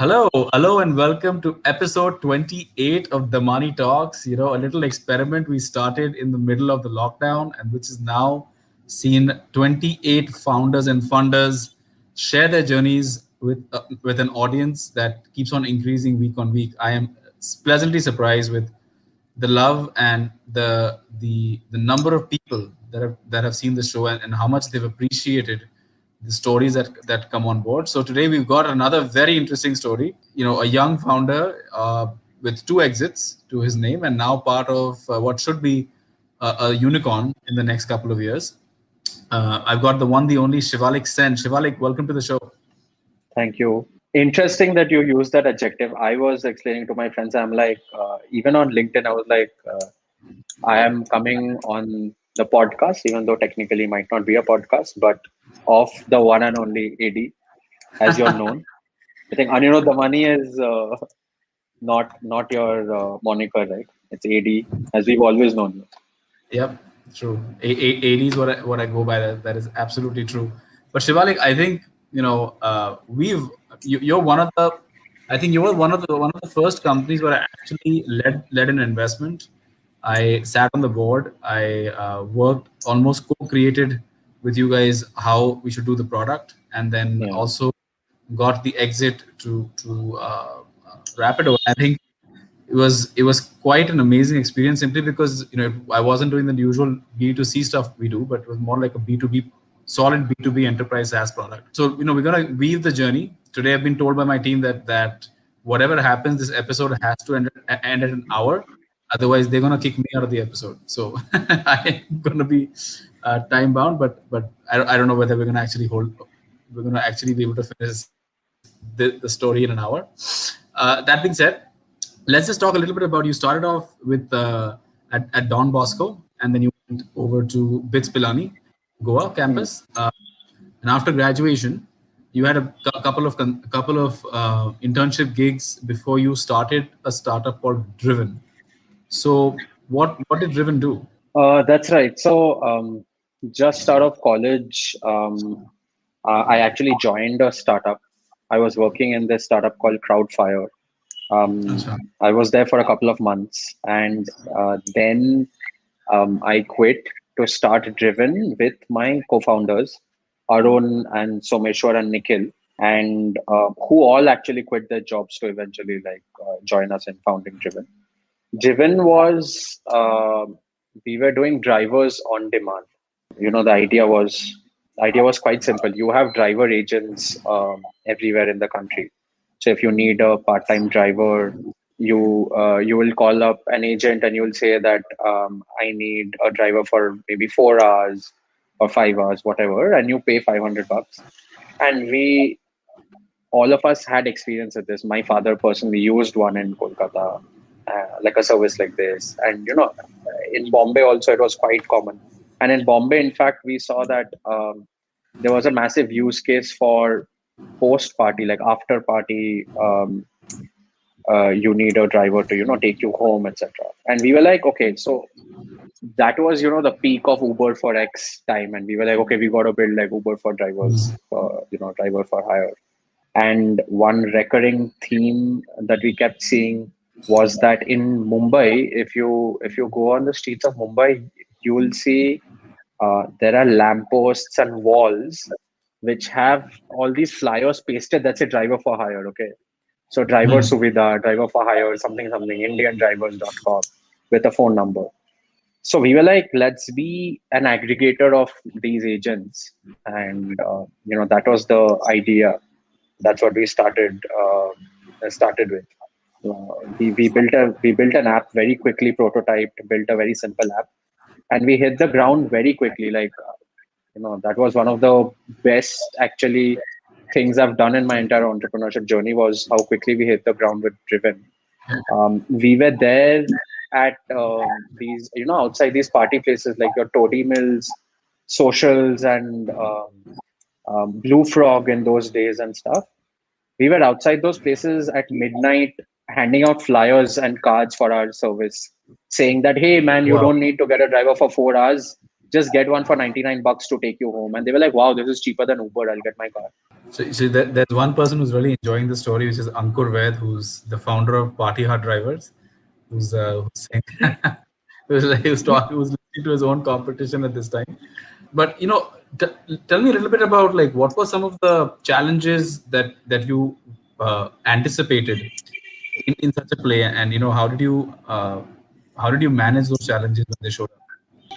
Hello, and welcome to episode 28 of the Money Talks. A little experiment we started in the middle of the lockdown, and which is now seen 28 founders and funders share their journeys with an audience that keeps on increasing week on week. I am pleasantly surprised with the love and the number of people that have seen the show, and how much they've appreciated the stories that come on board. So today we've got another very interesting story. A young founder with two exits to his name, and now part of what should be a unicorn in the next couple of years. I've got the one, the only Shivalik Sen. Shivalik, welcome to the show. Thank you. Interesting that you use that adjective. I was explaining to my friends, I'm like, even on LinkedIn, I was like, I am coming on the podcast, even though technically might not be a podcast, but of the one and only AD, as you're known. I think Anirudh Damani is not your moniker, right? It's AD, as we've always known you. Yep, true. 80 is what I go by. That is absolutely true. But Shivalik, I think you're one of the. I think you were one of the first companies where I actually led an investment. I sat on the board. I worked, almost co-created with you guys how we should do the product, and then Yeah. also got the exit to Rapido. I think it was quite an amazing experience, simply because I wasn't doing the usual B2C stuff we do, but it was more like a B2B, solid B2B enterprise SaaS product. So we're gonna weave the journey today. I've been told by my team that whatever happens, this episode has to end at an hour. Otherwise, they're gonna kick me out of the episode. So I'm gonna be time bound, but I don't know whether we're gonna actually be able to finish the story in an hour. That being said, let's just talk a little bit about, you started off with at Don Bosco, and then you went over to BITS Pilani, Goa Mm. campus, and after graduation, you had a couple of internship gigs before you started a startup called Driven. So what did Driven do? That's right. So, just out of college, I actually joined a startup. I was working in this startup called Crowdfire. Um, Achha. I was there for a couple of months, and then I quit to start Driven with my co-founders, Arun and Someshwar and Nikhil, and who all actually quit their jobs to eventually join us in founding Driven. Driven was we were doing drivers on demand. The idea was quite simple. You have driver agents everywhere in the country. So if you need a part-time driver, you will call up an agent and you will say that I need a driver for maybe 4 hours or 5 hours, whatever, and you pay $500. And we all of us had experience with this. My father personally used one in Kolkata, like a service like this, and in Bombay also it was quite common. And in Bombay, in fact, we saw that there was a massive use case for post party, like after party. You need a driver to take you home, etc. And we were like, okay, so that was the peak of Uber for X time, and we were like, okay, we got to build like Uber for drivers, driver for hire. And one recurring theme that we kept seeing was that in Mumbai, if you go on the streets of Mumbai, you will see there are lampposts and walls which have all these flyers pasted that say driver for hire. Okay. So driver Hmm. Suvidha, driver for hire, something, indiandrivers.com with a phone number. So we were like, let's be an aggregator of these agents. And, that was the idea. That's what we started with. We built an app very quickly, prototyped, built a very simple app, and we hit the ground very quickly. That was one of the best actually things I've done in my entire entrepreneurship journey, was how quickly we hit the ground with Driven. We were there at these, outside these party places like your Toady Mills, socials, and Blue Frog in those days and stuff. We were outside those places at midnight handing out flyers and cards for our service, saying that, hey, man, you Wow. don't need to get a driver for 4 hours. Just get one for $99 to take you home. And they were like, wow, this is cheaper than Uber. I'll get my car. So there's one person who's really enjoying the story, which is Ankur Vaid, who's the founder of Party Hard Drivers, who's saying who's listening to his own competition at this time. But tell me a little bit about like what were some of the challenges that you anticipated in such a play, and how did you manage those challenges when they showed up?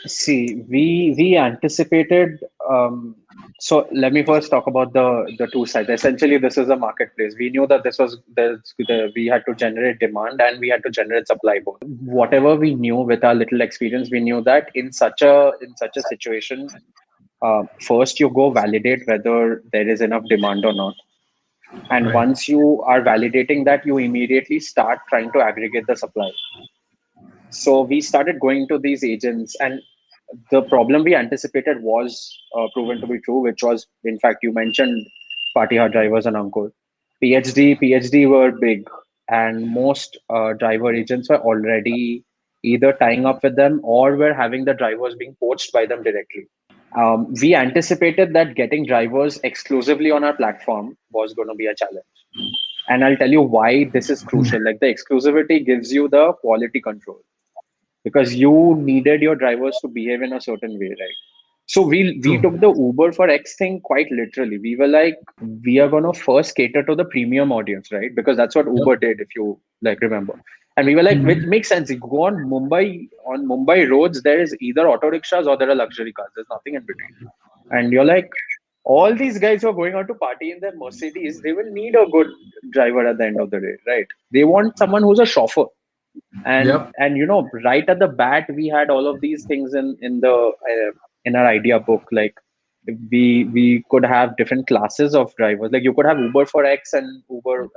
See, we anticipated. So let me first talk about the two sides. Essentially, this is a marketplace. We knew that we had to generate demand and we had to generate supply both. Whatever we knew with our little experience, we knew that in such a situation, first you go validate whether there is enough demand or not. And Right. once you are validating that, you immediately start trying to aggregate the supply. So we started going to these agents, and the problem we anticipated was proven to be true, which was, in fact, you mentioned party hard drivers and Ankur. PhD were big, and most driver agents were already either tying up with them or were having the drivers being poached by them directly. We anticipated that getting drivers exclusively on our platform was going to be a challenge. And I'll tell you why this is crucial. Like the exclusivity gives you the quality control because you needed your drivers to behave in a certain way, right? So we True. took the Uber for X thing quite literally. We were like, we are gonna first cater to the premium audience, right? Because that's what Yep. Uber did, if you like remember. And we were like, which Mhm. makes sense. You go on Mumbai roads, there is either auto rickshaws or there are luxury cars. There's nothing in between. And you're like, all these guys who are going out to party in their Mercedes, they will need a good driver at the end of the day, right? They want someone who's a chauffeur. and Yep. and right at the bat we had all of these things in our idea book. Like we could have different classes of drivers. Like you could have Uber for X and Uber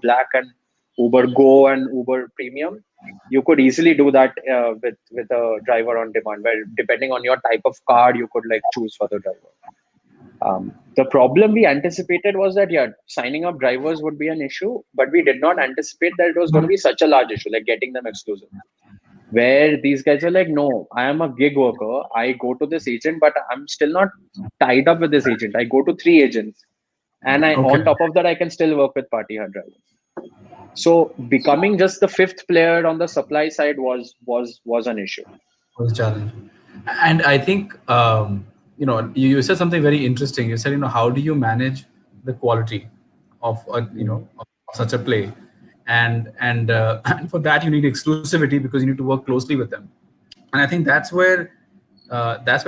Black and Uber Go and Uber Premium. You could easily do that with a driver on demand, where depending on your type of car you could like choose for the driver. The problem we anticipated was that, yeah, signing up drivers would be an issue, but we did not anticipate that it was going to be such a large issue, like getting them exclusive. Where these guys are like, no, I am a gig worker. I go to this agent, but I'm still not tied up with this agent. I go to three agents, and on Okay. top of that, I can still work with party hard drivers. So becoming just the fifth player on the supply side was an issue. Was a challenge. And I think you said something very interesting. You said, how do you manage the quality of of such a play, and for that you need exclusivity because you need to work closely with them. And I think that's where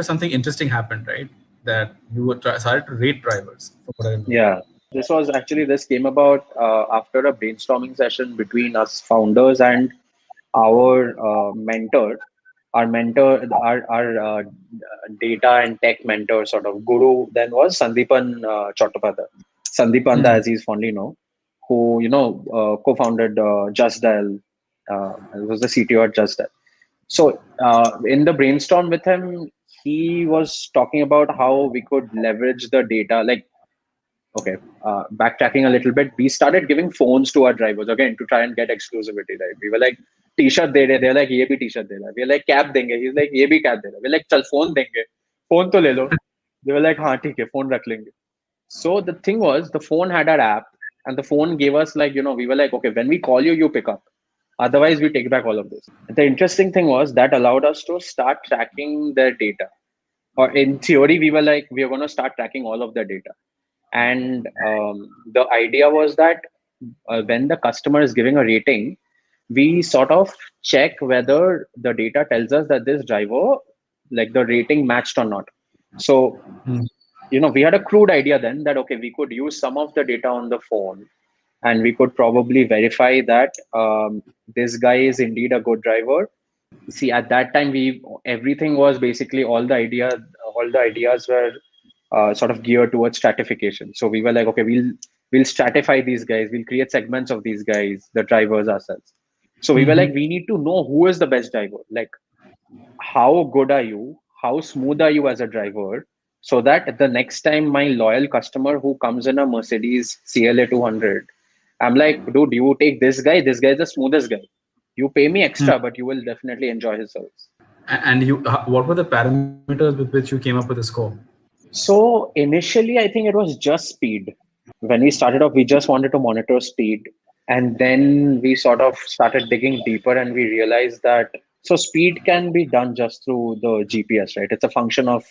something interesting happened, right? That you started to rate drivers, from what I remember. Yeah, this came about after a brainstorming session between us founders and our mentor. Our data and tech mentor, sort of guru, then was Sandeepan Chattopadhyay. Sandeepanta, Hmm. as he's fondly known, who co-founded Just Dial, was the CTO at Just Dial. So in the brainstorm with him, he was talking about how we could leverage the data. Like, okay, backtracking a little bit, we started giving phones to our drivers again to try and get exclusivity. Right? We were like, t-shirt de rahe. They're like, ye bhi t-shirt de raha. We're like, cap denge. He's like, ye bhi cap de raha. We're like, chal phone denge. Phone to le lo. They were like, हाँ ठीक है, phone रख लेंगे. So the thing was, the phone had our app, and the phone gave us like, we were like, okay, when we call you, you pick up. Otherwise, we take back all of this. The interesting thing was that allowed us to start tracking their data. Or in theory, we were like, we are going to start tracking all of their data. And the idea was that when the customer is giving a rating, we sort of check whether the data tells us that this driver, like the rating matched or not. So, we had a crude idea then that, okay, we could use some of the data on the phone and we could probably verify that this guy is indeed a good driver. See, at that time, everything was basically all the ideas were sort of geared towards stratification. So we were like, okay, we'll stratify these guys, we'll create segments of these guys, the drivers ourselves. So we were like, we need to know who is the best driver. Like, how good are you? How smooth are you as a driver? So that the next time my loyal customer who comes in a Mercedes CLA 200, I'm like, dude, you take this guy. This guy is the smoothest guy. You pay me extra, but you will definitely enjoy his service. And what were the parameters with which you came up with the score? So initially, I think it was just speed. When we started off, we just wanted to monitor speed. And then we sort of started digging deeper and we realized that so speed can be done just through the GPS, right? It's a function of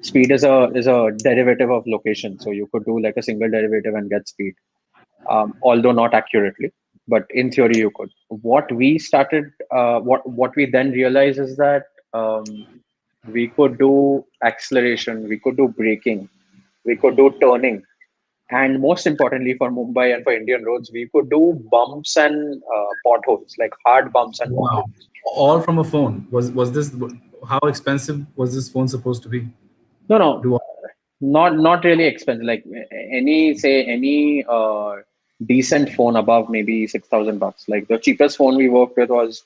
speed is a derivative of location. So you could do like a single derivative and get speed, although not accurately, but in theory you could. What we then realized is that we could do acceleration, we could do braking, we could do turning, and most importantly for Mumbai and for Indian roads, we could do bumps and potholes, like hard bumps and Wow. potholes. All from a phone. Was this, how expensive was this phone supposed to be? No, no, Do not really expensive. Like any decent phone above maybe 6,000 bucks. Like the cheapest phone we worked with was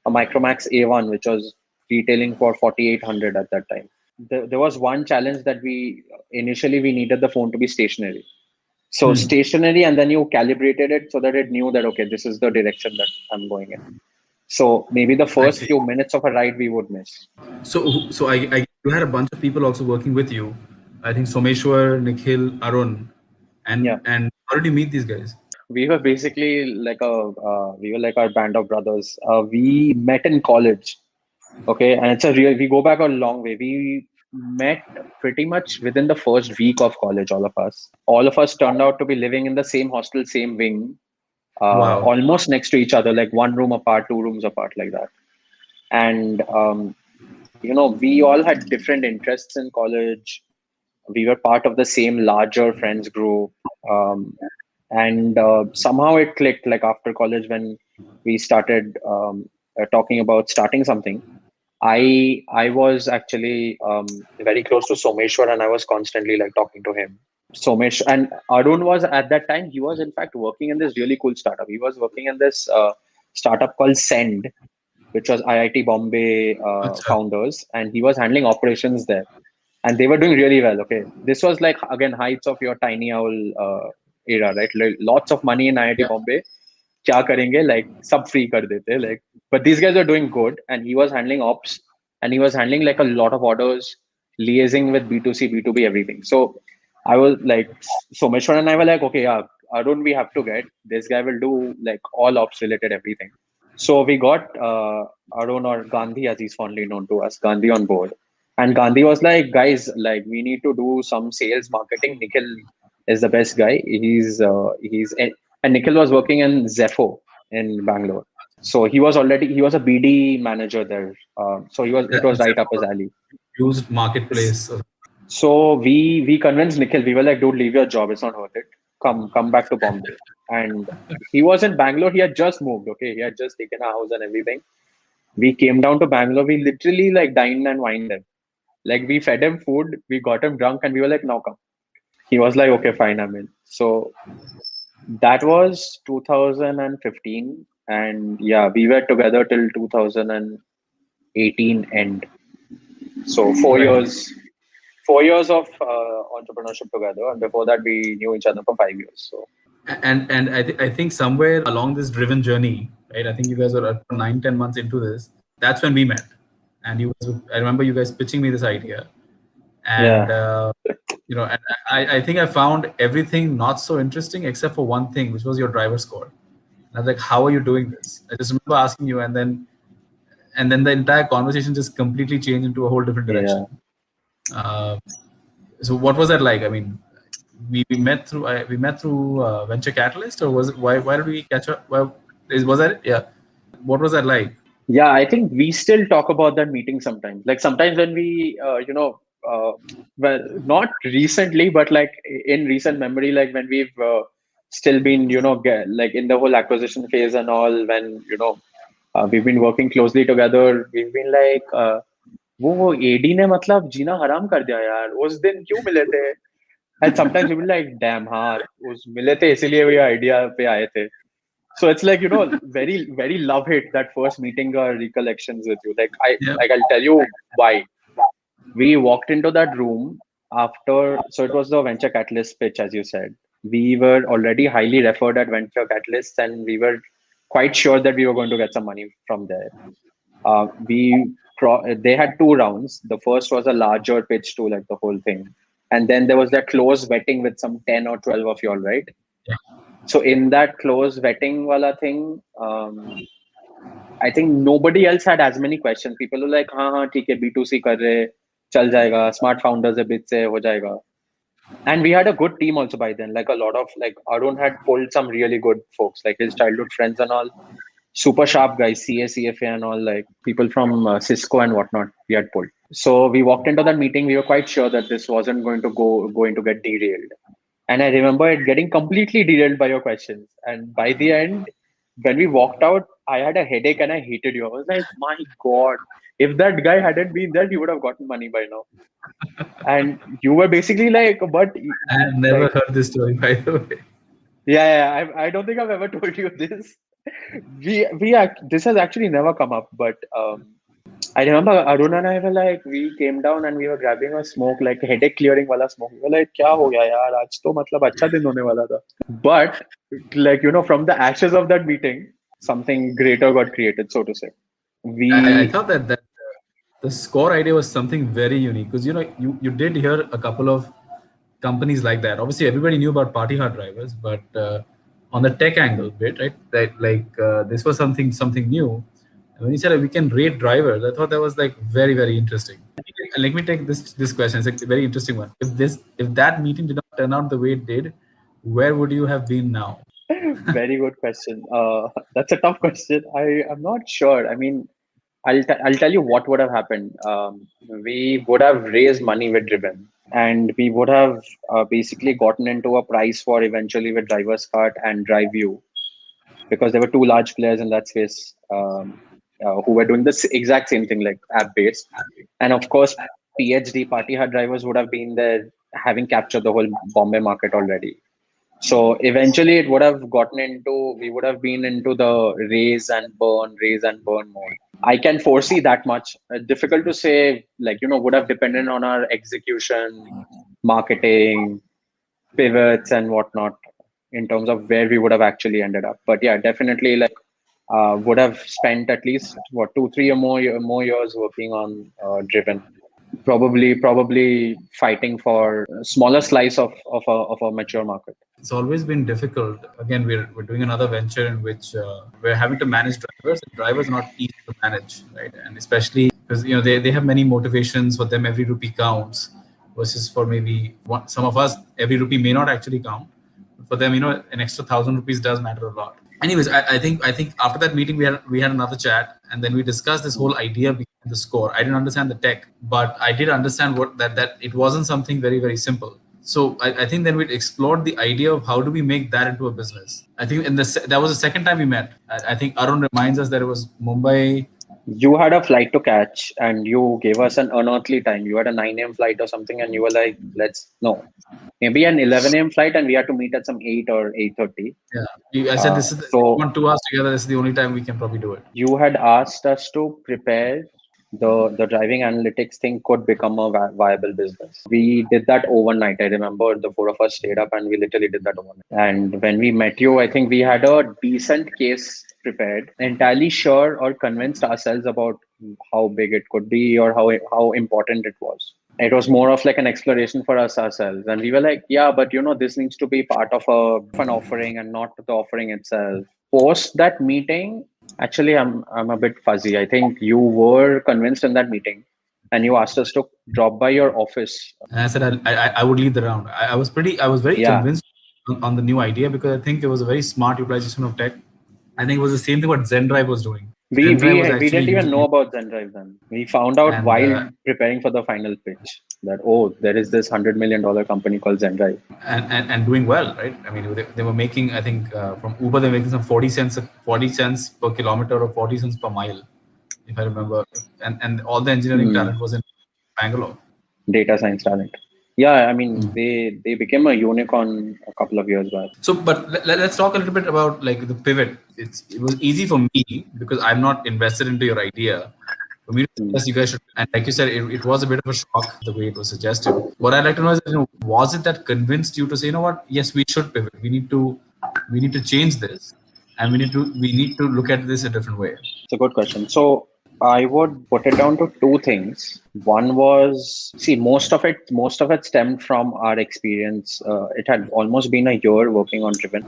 a Micromax A1, which was retailing for 4,800 at that time. There was one challenge that we needed the phone to be stationary. So stationary, and then you calibrated it so that it knew that okay, this is the direction that I'm going in. So maybe the I first see. few minutes of a ride we would miss. So you had a bunch of people also working with you. I think Someshwar, Nikhil, Arun, Yeah, and how did you meet these guys? we were basically like we were like our band of brothers. We met in college. Okay, and we go back a long way. We met pretty much within the first week of college. All of us turned out to be living in the same hostel, same wing, Wow. almost next to each other, like one room apart, two rooms apart, like that. And we all had different interests in college. We were part of the same larger friends group, and somehow it clicked. Like after college, when we started talking about starting something, I was actually very close to Someshwar, and I was constantly like talking to him. Somesh and Arun was at that time. He was in fact working in this really cool startup. He was working in this startup called Send, which was IIT Bombay Acha. founders, and he was handling operations there. And they were doing really well. Okay, this was like again heights of your tiny owl era, right? Like, lots of money in IIT Yeah. Bombay. क्या करेंगे? Like sub free कर देते. Like, but these guys are doing good, and he was handling ops, and he was handling like a lot of orders, liaising with B2C, B2B, everything. So I was like, Someshwar and I were like, okay, yeah, Arun, we have to get this guy will do like all ops related everything. So we got Arun, or Gandhi, as he's fondly known to us, Gandhi, on board. And Gandhi was like, guys, like we need to do some sales marketing. Nikhil is the best guy. And Nikhil was working in Zepho in Bangalore. So he was a BD manager there. So it was right up his alley. Used marketplace. So we convinced Nikhil. We were like, dude, leave your job. It's not worth it. Come back to Bombay. And he was in Bangalore. He had just moved. Okay, he had just taken a house and everything. We came down to Bangalore. We literally like dined and wined him. Like we fed him food, we got him drunk, and we were like, now come. He was like, okay, fine, I'm in. So that was 2015, and yeah, we were together till 2018 end. So Right. 4 years of entrepreneurship together, and before that, we knew each other for 5 years. So And I think somewhere along this driven journey, right? I think you guys were at 9, 10 months into this. That's when we met, and I remember you guys pitching me this idea, and yeah, and I think I found everything not so interesting except for one thing, which was your driver score. And I was like, how are you doing this? I just remember asking you, and then the entire conversation just completely changed into a whole different yeah. direction. Uh, so what was that like? I mean, we met through Venture Catalyst, or was it why did we catch up? Well, was that it? Yeah. What was that like? Yeah, I think we still talk about that meeting sometimes. Like sometimes when well, not recently, but like in recent memory, like when we've still been, like in the whole acquisition phase and all, when, we've been working closely together, we've been like, वो AD ने मतलब जीना हराम कर दिया यार उस दिन क्यों मिले थे and sometimes we will like damn हाँ उस मिले थे इसीलिए वो आइडिया पे आए थे. So it's like, very, very love hate that first meeting or recollections with you. Yeah. I'll tell you why. We walked into that room so it was the Venture Catalyst pitch, as you said. We were already highly referred at Venture Catalysts, and we were quite sure that we were going to get some money from there. They had two rounds. The first was a larger pitch to like the whole thing. And then there was that close vetting with some 10 or 12 of y'all, right? Yeah. So in that close vetting wala thing, I think nobody else had as many questions. People were like, हाँ हाँ ठीक है B2C कर रहे, चल जाएगा, smart founders है बीच से हो जाएगा. And we had a good team also by then. Like a lot of like Arun had pulled some really good folks, like his childhood friends and all, super sharp guys, CA, CFA and all, like people from Cisco and whatnot. We had pulled. So we walked into that meeting. We were quite sure that this wasn't going to get derailed. And I remember it getting completely derailed by your questions. And by the end, when we walked out, I had a headache and I hated you. I was like, my God, if that guy hadn't been there, he would have gotten money by now. And you were basically like, but I have never like, heard this story, by the way. I don't think I've ever told you this. This has actually never come up, but I remember Arun and I were like, we came down and we were grabbing a smoke, like headache clearing wala smoke. We were like, क्या हो गया यार आज तो मतलब अच्छा दिन होने वाला था. But like from the ashes of that meeting, something greater got created, so to say. I We thought that the score idea was something very unique because you did hear a couple of companies like that. Obviously, everybody knew about party hard drivers, but on the tech angle bit, right? That this was something new. And when you said we can rate drivers, I thought that was like very very interesting. Let me take this question. It's a very interesting one. If that meeting did not turn out the way it did, where would you have been now? Very good question. That's a tough question. I'm not sure. I mean, I'll tell you what would have happened. We would have raised money with Driven, and we would have basically gotten into a price war eventually with Driver's Cart and DriveView, because there were two large players in that space who were doing the exact same thing, like app based. And of course, PhD party hard drivers would have been there, having captured the whole Bombay market already. So eventually, it would have gotten into, we would have been into the raise and burn mode. I can foresee that much. Difficult to say, like, would have depended on our execution, marketing, pivots, and whatnot in terms of where we would have actually ended up. But yeah, definitely, like, would have spent at least, what, 2, 3 or more years working on Driven. Probably fighting for a smaller slice of a mature market. It's always been difficult. Again, we're doing another venture in which we're having to manage drivers. And drivers are not easy to manage, right? And especially because they have many motivations. For them, every rupee counts, versus for maybe some of us, every rupee may not actually count. For them, an extra 1,000 rupees does matter a lot. Anyways, I think after that meeting we had another chat, and then we discussed this whole idea behind the score. I didn't understand the tech, but I did understand that it wasn't something very very simple. So I think then we explored the idea of how do we make that into a business. I think that was the second time we met. I think Arun reminds us that it was Mumbai. You had a flight to catch and you gave us an unearthly time. You had a 9 a.m. flight or something, and you were like, no, maybe an 11 a.m. flight, and we had to meet at some 8 or 8:30. I said this is So want 2 hours together. This is the only time we can probably do it. you had asked us to prepare the driving analytics thing could become a viable business. We did that overnight. I remember the four of us stayed up and we literally did that overnight. And when we met you, I think we had a decent case prepared, entirely sure or convinced ourselves about how big it could be or how important it was. It was more of like an exploration for us ourselves. And we were like, yeah, but this needs to be part of an offering and not the offering itself. Post that meeting, actually, I'm a bit fuzzy. I think you were convinced in that meeting, and you asked us to drop by your office. And I said I would lead the round. I was very Yeah, convinced on the new idea because I think it was a very smart utilization of tech. I think it was the same thing what ZenDrive was doing. we ZenDrive we was we actually didn't even know using about ZenDrive then. We found out and while preparing for the final pitch that there is this $100 million company called ZenDrive. and doing well, right? I mean, they were making, I think, from Uber they're making some 40 cents per kilometer or 40 cents per mile, if I remember. And all the engineering talent was in Bangalore. Data science talent. Yeah, I mean they became a unicorn a couple of years back. So, but let's talk a little bit about like the pivot. It was easy for me because I'm not invested into your idea. For me to suggest you guys should, and like you said, it was a bit of a shock the way it was suggested. What I'd like to know is, was it that convinced you to say, yes, we should pivot. We need to change this, and we need to look at this a different way. It's a good question. So I would put it down to two things. One was, see, most of it stemmed from our experience. It had almost been a year working on Driven.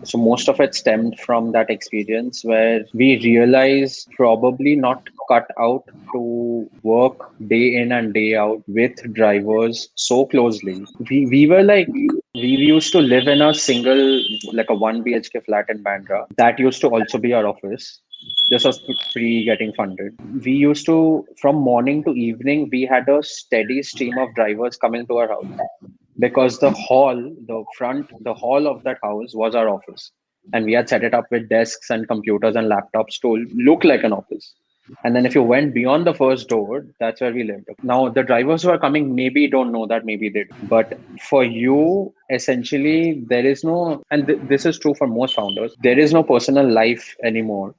So most of it stemmed from that experience where we realized probably not cut out to work day in and day out with drivers so closely. We were like, we used to live in a single, like a 1 BHK flat in Bandra. That used to also be our office. This was pre getting funded. We used to, from morning to evening, we had a steady stream of drivers coming to our house because the hall of that house was our office. And we had set it up with desks and computers and laptops to look like an office. And then if you went beyond the first door, that's where we lived. Now, the drivers who are coming maybe don't know that, maybe they do. But for you, essentially, there is no, and this is true for most founders, there is no personal life anymore.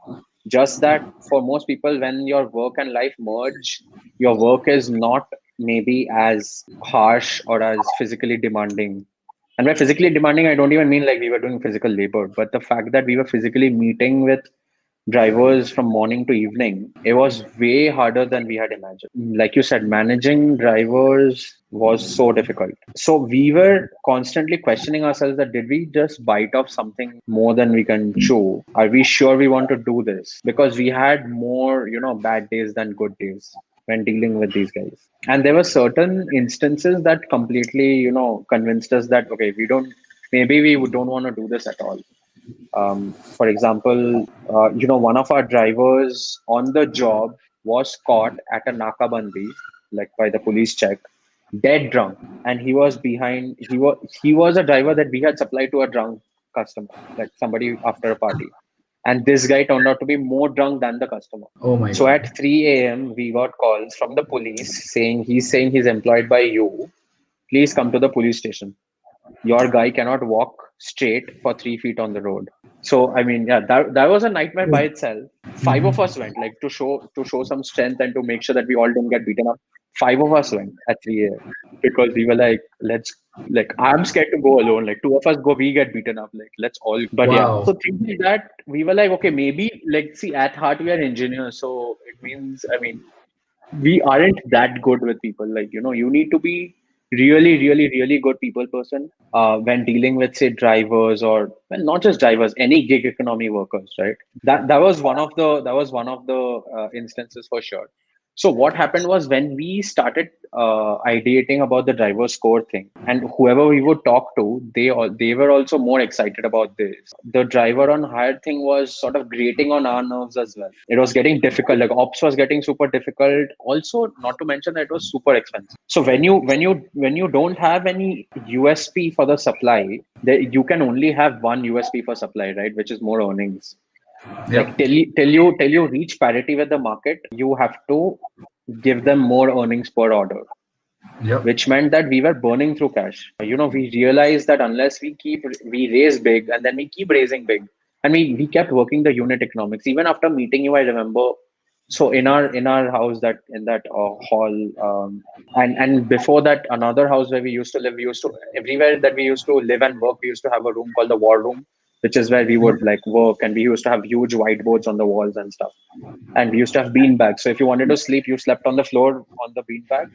Just that for most people, when your work and life merge, your work is not maybe as harsh or as physically demanding. And by physically demanding, I don't even mean like we were doing physical labor, but the fact that we were physically meeting with drivers from morning to evening, it was way harder than we had imagined. Like you said, managing drivers was so difficult. So we were constantly questioning ourselves that did we just bite off something more than we can chew? Are we sure we want to do this? Because we had more, bad days than good days when dealing with these guys. And there were certain instances that completely, convinced us that, okay, maybe we don't want to do this at all. For example, one of our drivers on the job was caught at a nakabandi, like by the police check, dead drunk, and he was behind. He was a driver that we had supplied to a drunk customer, like somebody after a party, and this guy turned out to be more drunk than the customer. Oh my So god. at 3 a.m., we got calls from the police saying he's employed by you. Please come to the police station. Your guy cannot walk straight for 3 feet on the road. So I mean, yeah, that was a nightmare by itself. Five of us went, like to show some strength and to make sure that we all didn't get beaten up. Five of us went at 3 a.m. because we were like, let's, like, I'm scared to go alone. Like two of us go, we get beaten up. Like let's all. But yeah, Wow. so thinking that, we were like, okay, maybe, like, see, at heart we are engineers, so it means, I mean, we aren't that good with people. Like, you need to be really, really, really good people person when dealing with, say, drivers, or, well, not just drivers, any gig economy workers, right? That was one of the instances for sure. So what happened was, when we started ideating about the driver score thing, and whoever we would talk to, they were also more excited about this. The driver on hire thing was sort of grating on our nerves as well. It was getting difficult. Like ops was getting super difficult. Also, not to mention that it was super expensive. So when you don't have any USP for the supply, you can only have one USP for supply, right? Which is more earnings. Like Yep. till you reach parity with the market, you have to give them more earnings per order, Yep. which meant that we were burning through cash. We realized that unless we raise big, and then we keep raising big, and we kept working the unit economics. Even after meeting you, I remember. So in our house, that in that hall, and before that, another house where we used to live, we used to, everywhere that we used to live and work, we used to have a room called the war room, which is where we would like work, and we used to have huge whiteboards on the walls and stuff. And we used to have bean bags. So if you wanted to sleep, you slept on the floor on the bean bag,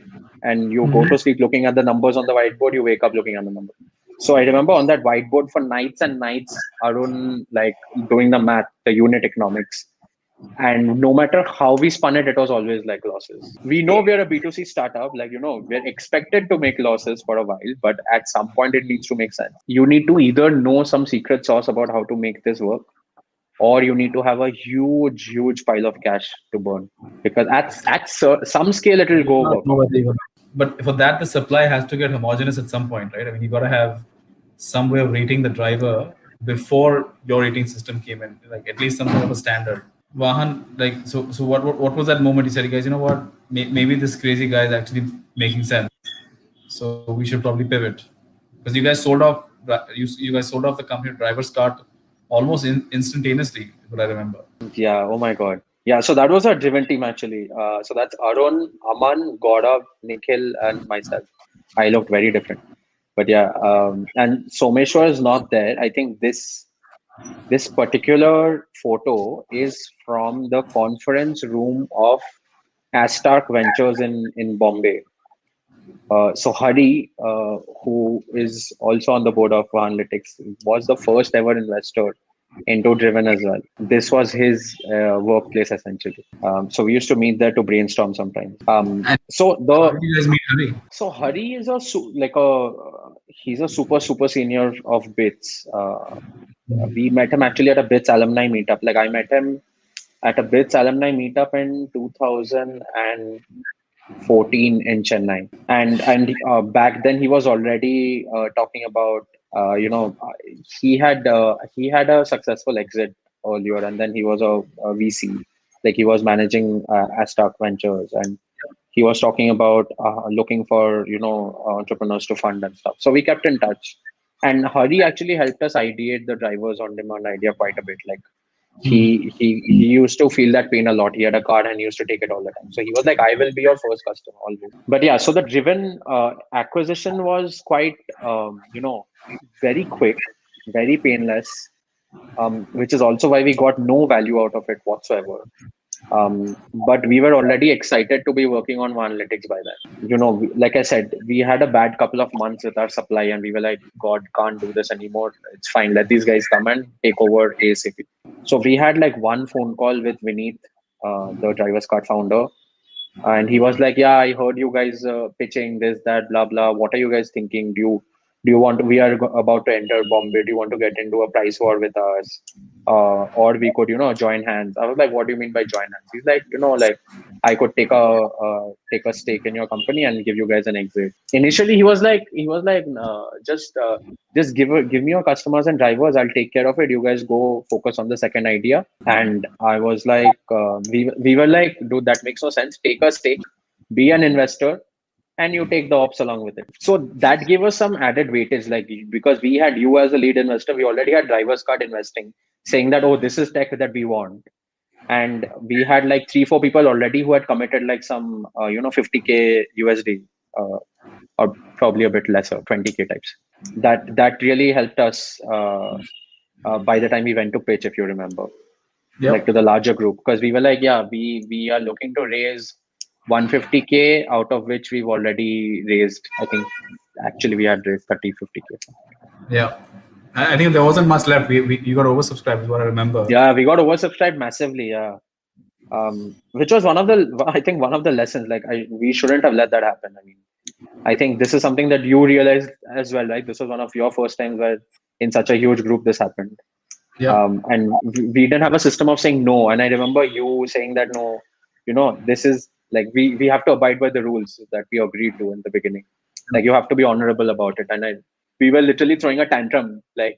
and you go to sleep looking at the numbers on the whiteboard. You wake up looking at the number. So I remember on that whiteboard for nights and nights, Arun, like, doing the math, the unit economics. And no matter how we spun it, it was always like losses. We know we're a B2C startup, like, we're expected to make losses for a while, but at some point it needs to make sense. You need to either know some secret sauce about how to make this work, or you need to have a huge, huge pile of cash to burn, because some scale it will go Not work out. nobody even. But for that, the supply has to get homogeneous at some point, right? I mean, you got to have some way of rating the driver before your rating system came in, like at least some sort of a standard. Vahan, like, so what was that moment? You said, guys, you know what? Maybe this crazy guy is actually making sense. So we should probably pivot, because you guys sold off. You guys sold off the company driver's cart almost instantaneously. What I remember. Yeah. Oh my God. Yeah. So that was our driven team actually. So that's Arun, Aman, Gaurav, Nikhil, and myself. I looked very different, but yeah. And Someshwar is not there. I think This particular photo is from the conference room of Astark Ventures in Bombay. So Hari, who is also on the board of Vahanalytics, was the first ever investor into Driven as well. This was his workplace essentially. So we used to meet there to brainstorm sometimes. And So how the did you guys meet Hari? so Hari is he's a super senior of Bits. We met him actually at a Bits alumni meetup. Like I met him at a Bits alumni meetup in 2014 in Chennai, and back then he was already talking about he had a successful exit earlier, and then he was a VC, like he was managing Astark Ventures, and he was talking about looking for entrepreneurs to fund and stuff. So we kept in touch, and Hari actually helped us ideate the drivers on demand idea quite a bit. Like he used to feel that pain a lot. He had a card and he used to take it all the time. So he was like, "I will be your first customer always." But yeah, so the Driven acquisition was quite very quick, very painless, which is also why we got no value out of it whatsoever. But we were already excited to be working on analytics by then. Like I said, we had a bad couple of months with our supply, and we were like, God, can't do this anymore. It's fine. Let these guys come and take over ASAP. So we had like one phone call with Vineet, the driver's card founder, and he was like, "Yeah, I heard you guys pitching this, that, blah, blah. What are you guys thinking? Do you want to? We are about to enter Bombay. Do you want to get into a price war with us, or we could, join hands?" I was like, "What do you mean by join hands?" He's like, like I could take a stake in your company and give you guys an exit. Initially, he was like, just give me your customers and drivers. I'll take care of it. You guys go focus on the second idea. And I was like, we were like, dude, that makes no sense. Take a stake, be an investor, and you take the ops along with it. So that gave us some added weightage, like because we had you as a lead investor, we already had drivers card investing, saying that, oh, this is tech that we want. And we had like 3-4 people already who had committed like some 50K USD, or probably a bit lesser, 20K types. That really helped us by the time we went to pitch, if you remember, like Yep. to the larger group, because we were like, yeah, we are looking to raise 150K, out of which we've already raised, I think actually we had raised 30-50K. Yeah. I think there wasn't much left. We you got oversubscribed, is what I remember. Yeah, we got oversubscribed massively. Yeah. Which was I think one of the lessons, like we shouldn't have let that happen. I mean, I think this is something that you realized as well, right? This was one of your first times where in such a huge group this happened. Yeah. And we didn't have a system of saying no. And I remember you saying that, no, this is like, we have to abide by the rules that we agreed to in the beginning. Like, you have to be honorable about it. And we were literally throwing a tantrum. Like,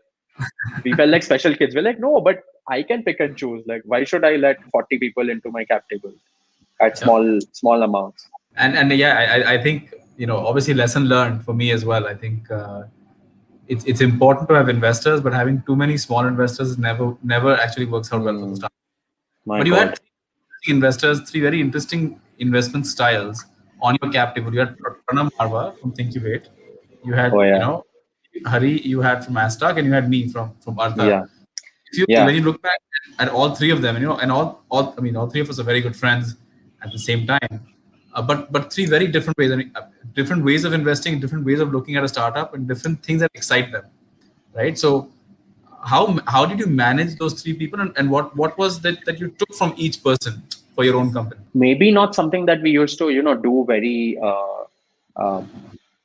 we felt like special kids. We're like, no, but I can pick and choose. Like, why should I let 40 people into my cap table at Yeah. small amounts? And yeah, I think, obviously lesson learned for me as well. I think it's important to have investors, but having too many small investors never actually works out well for the start. My But you had God. three investors, three very interesting investment styles on your cap table. You had Pranav Marva from ThinkCubate. You Oh, had, yeah. Hari, you had from Astark, and you had me from Artha. Yeah. When Yeah. you look back at all three of them, and all three of us are very good friends at the same time. But three very different ways. I mean, different ways of investing, different ways of looking at a startup, and different things that excite them, right? So how did you manage those three people, and what was that you took from each person for your own company? Maybe not something that we used to, do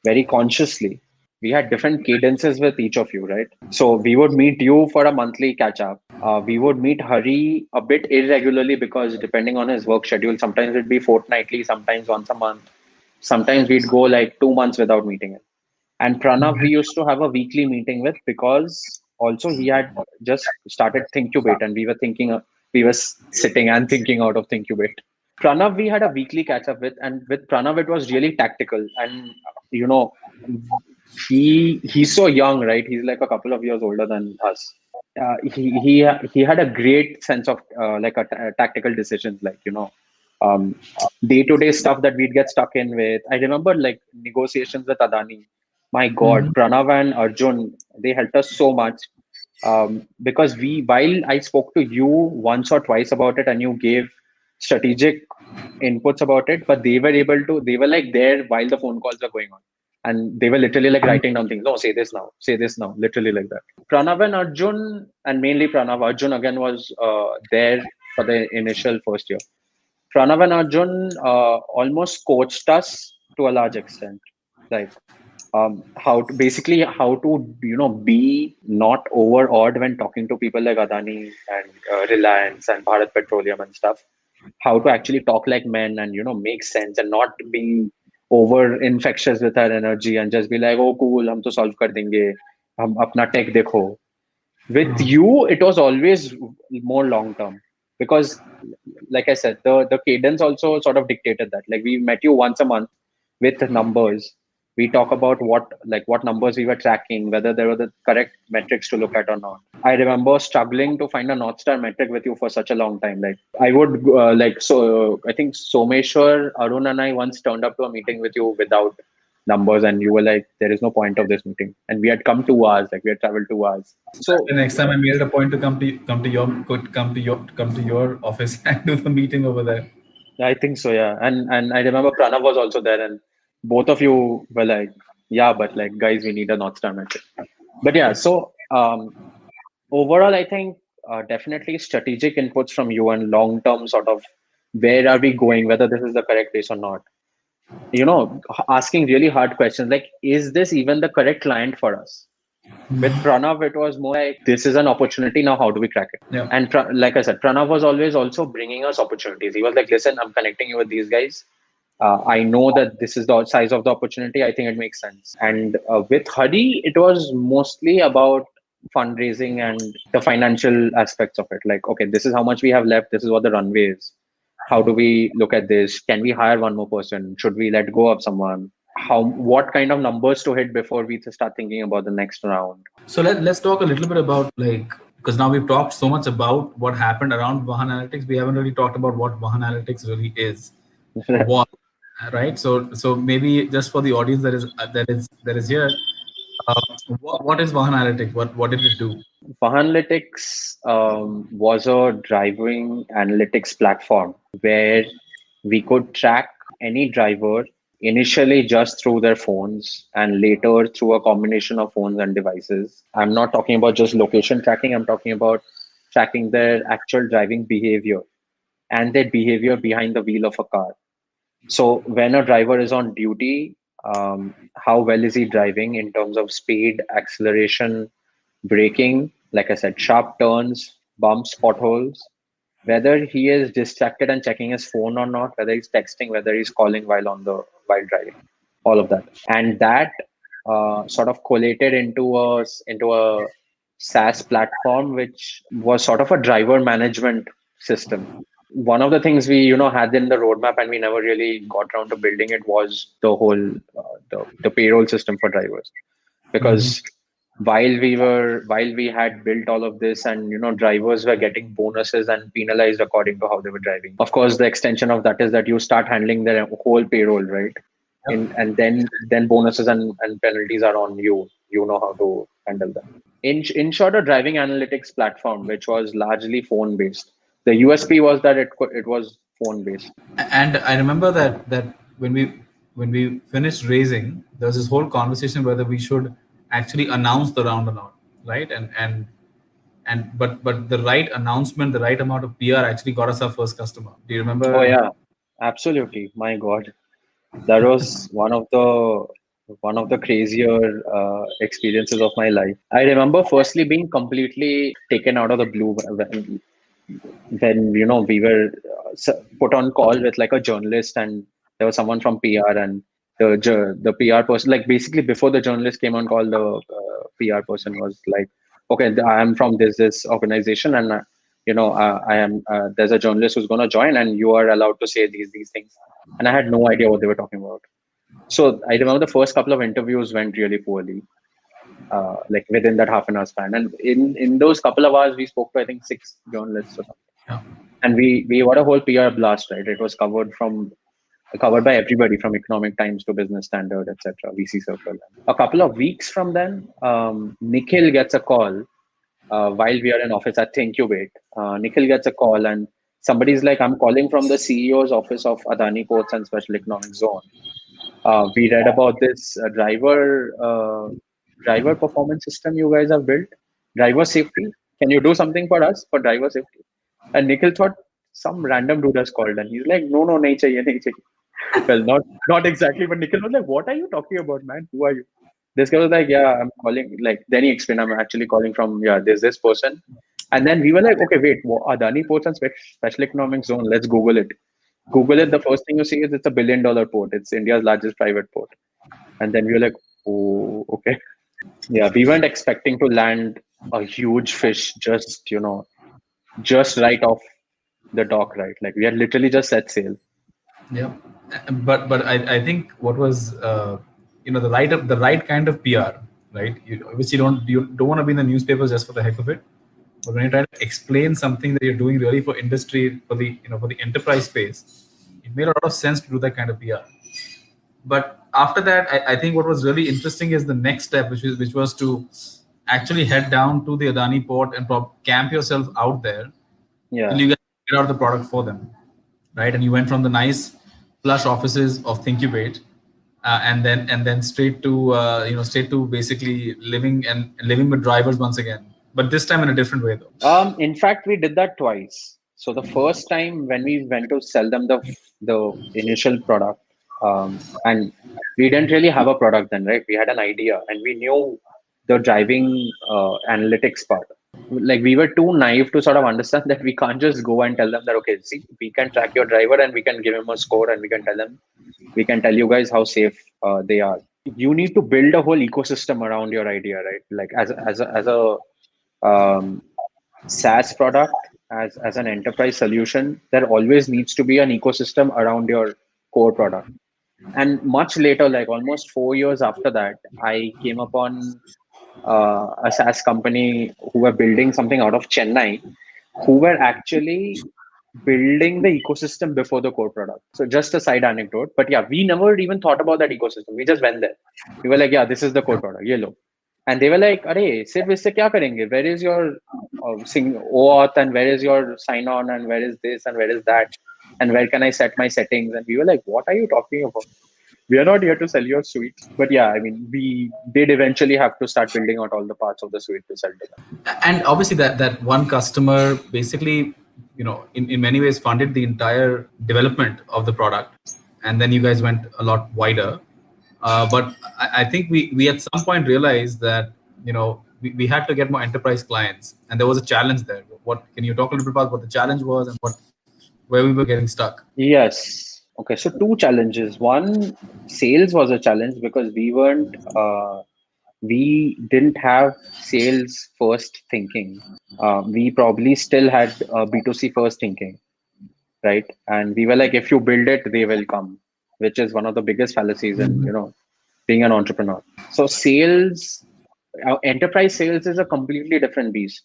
very consciously. We had different cadences with each of you, right? So we would meet you for a monthly catch up. We would meet Hari a bit irregularly because depending on his work schedule, sometimes it'd be fortnightly, sometimes once a month. Sometimes we'd go like 2 months without meeting him. And Pranav, we used to have a weekly meeting with, because also he had just started ThinkCubate, and we were sitting and thinking out of ThinkCubate. Pranav, we had a weekly catch up with, and with Pranav, it was really tactical. And you know, he's so young, right? He's like a couple of years older than us. He had a great sense of tactical decisions, like day to day stuff that we'd get stuck in with. I remember like negotiations with Adani. My God, Mhm. Pranav and Arjun, they helped us so much. Because while I spoke to you once or twice about it, and you gave strategic inputs about it, but they were like there while the phone calls were going on, and they were literally like writing down things. No, say this now, literally like that. Pranav and Arjun, and mainly Pranav. Arjun again was there for the initial first year. Pranav and Arjun almost coached us to a large extent, like how to be not overawed when talking to people like Adani and Reliance and Bharat Petroleum and stuff. How to actually talk like men and make sense and not be over infectious with our energy and just be like, oh cool, hum to solve kar denge, hum apna tech dekho. With you, it was always more long term, because like I said, the cadence also sort of dictated that. Like we met you once a month with numbers. We talk about what numbers we were tracking, whether there were the correct metrics to look at or not. I remember struggling to find a North Star metric with you for such a long time. Like I would I think Someshwar, Arun, and I once turned up to a meeting with you without numbers, and you were like, "There is no point of this meeting," and we had come 2 hours, like we had traveled 2 hours. So The next time I made it a point to come to your office and do the meeting over there. I think so, yeah. And I remember Pranav was also there, and both of you were like, "Yeah, but like, guys, we need a North Star metric." But yeah, so overall, I think definitely strategic inputs from you and long term sort of where are we going, whether this is the correct place or not. Asking really hard questions like, is this even the correct client for us? With Pranav, it was more like, this is an opportunity. Now, how do we crack it? Yeah. And like I said, Pranav was always also bringing us opportunities. He was like, listen, I'm connecting you with these guys. I know that this is the size of the opportunity. I think it makes sense. And with Hari, it was mostly about fundraising and the financial aspects of it. Like, okay, this is how much we have left. This is what the runway is. How do we look at this? Can we hire one more person? Should we let go of someone? What kind of numbers to hit before we start thinking about the next round? So let's talk a little bit about, like, because now we've talked so much about what happened around Vahanalytics. We haven't really talked about what Vahanalytics really is or what, right? So maybe just for the audience that is here, uh, what is Vahanalytics? What did it do? Vahanalytics was a driving analytics platform where we could track any driver initially just through their phones and later through a combination of phones and devices. I'm not talking about just location tracking, I'm talking about tracking their actual driving behavior and their behavior behind the wheel of a car. So when a driver is on duty, how well is he driving in terms of speed, acceleration, braking, like I said, sharp turns, bumps, potholes, whether he is distracted and checking his phone or not, whether he's texting, whether he's calling while driving, all of that. And that sort of collated into a SaaS platform, which was sort of a driver management system. One of the things we had in the roadmap and we never really got around to building it was the whole the payroll system for drivers, Mhm. because while we had built all of this and drivers were getting bonuses and penalized according to how they were driving, of course the extension of that is that you start handling their whole payroll, right? And then bonuses and penalties are on you. You know how to handle them. In short, a driving analytics platform which was largely phone based. The USP was that it was phone based. And I remember that when we finished raising, there was this whole conversation whether we should actually announce the round or not, right? But the right announcement, the right amount of PR actually got us our first customer. Do you Oh remember? yeah, absolutely. My God, that was one of the crazier experiences of my life. I remember firstly being completely taken out of the blue when we were put on call with like a journalist, and there was someone from PR, and the PR person, like basically before the journalist came on call, the PR person was like, okay, I am from this organization, and I am there's a journalist who's going to join, and you are allowed to say these things. And I had no idea what they were talking about. So I remember the first couple of interviews went really poorly, like within that half an hour span. And in those couple of hours, we spoke to I think 6 journalists or something, Yeah. and we got a whole PR blast, right? It was covered by everybody from Economic Times to Business Standard, etc., VC Circle. A couple of weeks from then, Nikhil gets a call while we are in office at XXviii. Nikhil gets a call and somebody's like, I'm calling from the CEO's office of Adani Ports and Special Economic Zone. We read about this driver performance system you guys have built, driver safety. Can you do something for us for driver safety? And Nikhil thought some random dude has called, and he's like, no, no, nahi chahiye, nahi chahiye. Well, not exactly, but Nikhil was like, what are you talking about, man? Who are you? This guy was like, yeah, I'm calling. Like, then he explained, I'm actually calling from, yeah, there's this person. And then we were like, okay, wait, Adani Ports and Special Economic Zone, let's Google it. Google it, the first thing you see is it's $1 billion port. It's India's largest private port. And then we were like, oh, okay. Yeah, we weren't expecting to land a huge fish just right off the dock, right? Like we had literally just set sail. Yeah, but I think what was the right kind of PR, right? Which you don't want to be in the newspapers just for the heck of it, but when you're trying to explain something that you're doing really for industry, for the enterprise space, it made a lot of sense to do that kind of PR. But after that, I think what was really interesting is the next step, which was to actually head down to the Adani port and camp yourself out there Yeah. till you get out the product for them, right? And you went from the nice plush offices of ThinkUbate, and then straight to basically living with drivers once again, but this time in a different way though. In fact, we did that twice. So the first time when we went to sell them the initial product, and we didn't really have a product then, right? We had an idea and we knew the driving analytics part. Like we were too naive to sort of understand that we can't just go and tell them that, okay, see, we can track your driver and we can give him a score and we can tell you guys how safe they are. You need to build a whole ecosystem around your idea, right? Like as a um, SaaS product, as an enterprise solution, there always needs to be an ecosystem around your core product. And much later, like almost 4 years after that, I came upon a SaaS company who were building something out of Chennai, who were actually building the ecosystem before the core product. So just a side anecdote, but yeah, we never even thought about that ecosystem. We just went there. We were like, yeah, this is the core product, ye lo. And they were like, "Arey, sirf isse kya karenge? Where is your OAuth and where is your sign on and where is this and where is that and where can I set my settings?" And we were like, "What are you talking about? We are not here to sell your suite." But yeah, I mean, we did eventually have to start building out all the parts of the suite to sell to them. And obviously that one customer basically, in many ways funded the entire development of the product, and then you guys went a lot wider. But I think we at some point realized that we had to get more enterprise clients, and there was a challenge there. What can you talk a little bit about what the challenge was and where we were getting stuck? Yes. Okay. So two challenges. One, sales was a challenge because we didn't have sales first thinking. We probably still had B2C first thinking, right? And we were like, if you build it, they will come, which is one of the biggest fallacies in, being an entrepreneur. So enterprise sales is a completely different beast.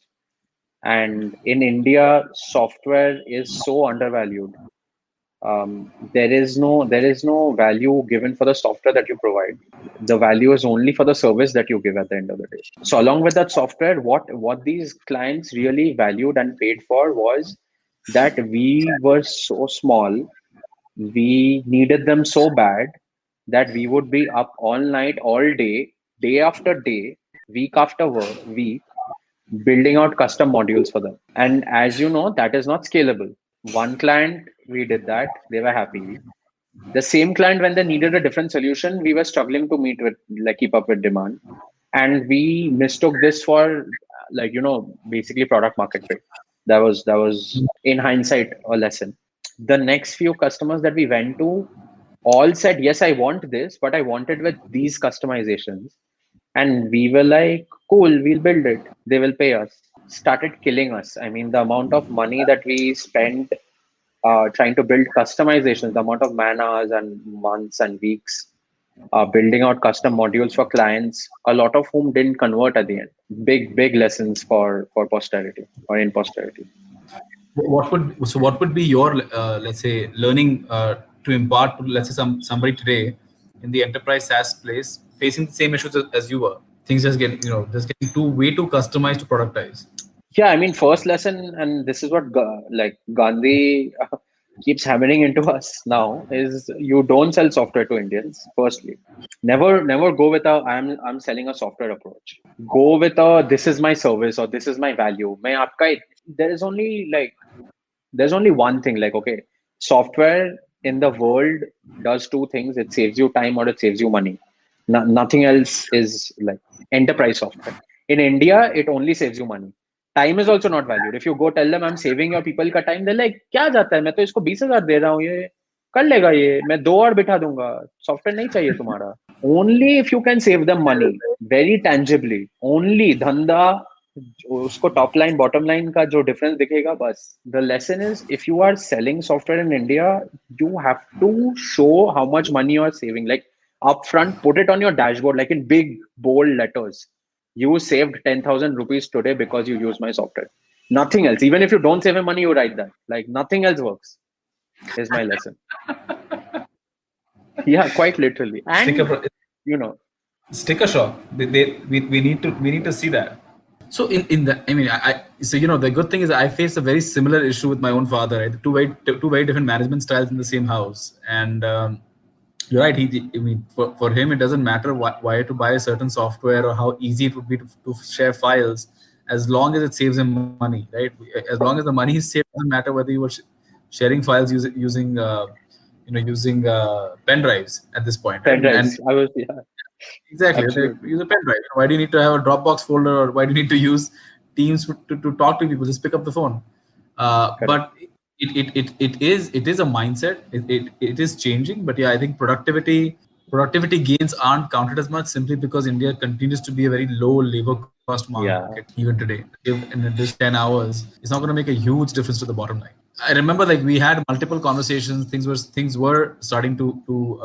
And in India, software is so undervalued. There is no value given for the software that you provide. The value is only for the service that you give at the end of the day. So along with that software, what these clients really valued and paid for was that we were so small, we needed them so bad that we would be up all night, all day after day, week after week, building out custom modules for them. And as you know, that is not scalable. One client, we did that, they were happy. The same client, when they needed a different solution, we were struggling to keep up with demand. And we mistook this for basically product market fit. That was in hindsight a lesson. The next few customers that we went to all said, yes, I want this, but I want it with these customizations. And we were like, cool, we'll build it. They will pay us. Started killing us. I mean, the amount of money that we spent trying to build customizations, the amount of man hours and months and weeks building out custom modules for clients, a lot of whom didn't convert at the end. Big lessons for posterity or in posterity. What would be your let's say learning to impart to, let's say, somebody today in the enterprise SaaS place facing the same issues as you were? Things just getting way too customized to productize. Yeah, I mean, first lesson, and this is what like Gandhi keeps hammering into us now, is you don't sell software to Indians. Firstly, never go with a I'm selling a software approach. Go with a this is my service or this is my value. मैं आपका there is only like there's only one thing like okay, software in the world does two things: it saves you time or it saves you money. Nothing else is like enterprise software. In India it only saves you money. Time is also not valued. If you go tell them I'm saving your people का time, they're like क्या जाता है, मैं तो इसको 20,000 दे रहा हूँ, ये कर लेगा, ये मैं 2 और बिठा दूंगा, सॉफ्टवेयर नहीं चाहिए तुम्हारा. Only if you can save them money very tangibly, only धंधा उसको टॉप लाइन बॉटम लाइन का जो डिफरेंस दिखेगा बस. The lesson is if you are selling software in India you have to show how much money you are saving. Like upfront, put it on your dashboard, like in big bold letters. You saved 10,000 rupees today because you use my software. Nothing else. Even if you don't save him money, you write that. Like nothing else works. Is my lesson. Yeah, quite literally. And Sticker, you know, sticker shock. We need to see that. So in the, I mean, so the good thing is I faced a very similar issue with my own father. Right? Two very different management styles in the same house, and you're right. I mean, for him, it doesn't matter why to buy a certain software or how easy it would be to share files, as long as it saves him money, right? As long as the money is saved, it doesn't matter whether you were sharing files using pen drives at this point, right? pen drives. And I was, yeah, exactly, like, absolutely use a pen drive. Why do you need to have a Dropbox folder, or why do you need to use Teams to talk to people? Just pick up the phone. correct. But it is a mindset. It is changing. But yeah, I think productivity gains aren't counted as much simply because India continues to be a very low labor cost market Yeah, even today. If in this 10 hours, it's not going to make a huge difference to the bottom line. I remember like we had multiple conversations. Things were starting to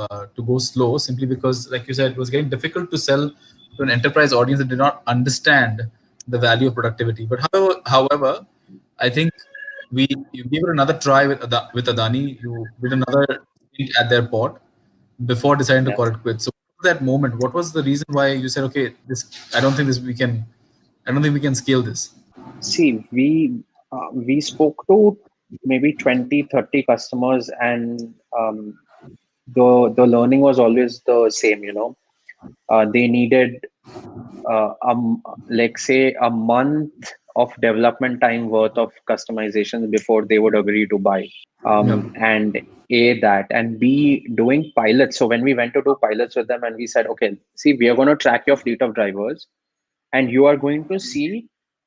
go slow simply because, like you said, it was getting difficult to sell to an enterprise audience that did not understand the value of productivity. But however, I think you gave it another try with Adani. You did another stint at their port before deciding to yeah. call it quits. So that moment, what was the reason why you said, okay, this I don't think this we can, I don't think we can scale this. See, we spoke to maybe 20, 30 customers, and the learning was always the same. They needed like say a month of development time worth of customizations before they would agree to buy. Yeah. And A, that, and B, doing pilots. So when we went to do pilots with them and we said, okay, see, we are going to track your fleet of drivers and you are going to see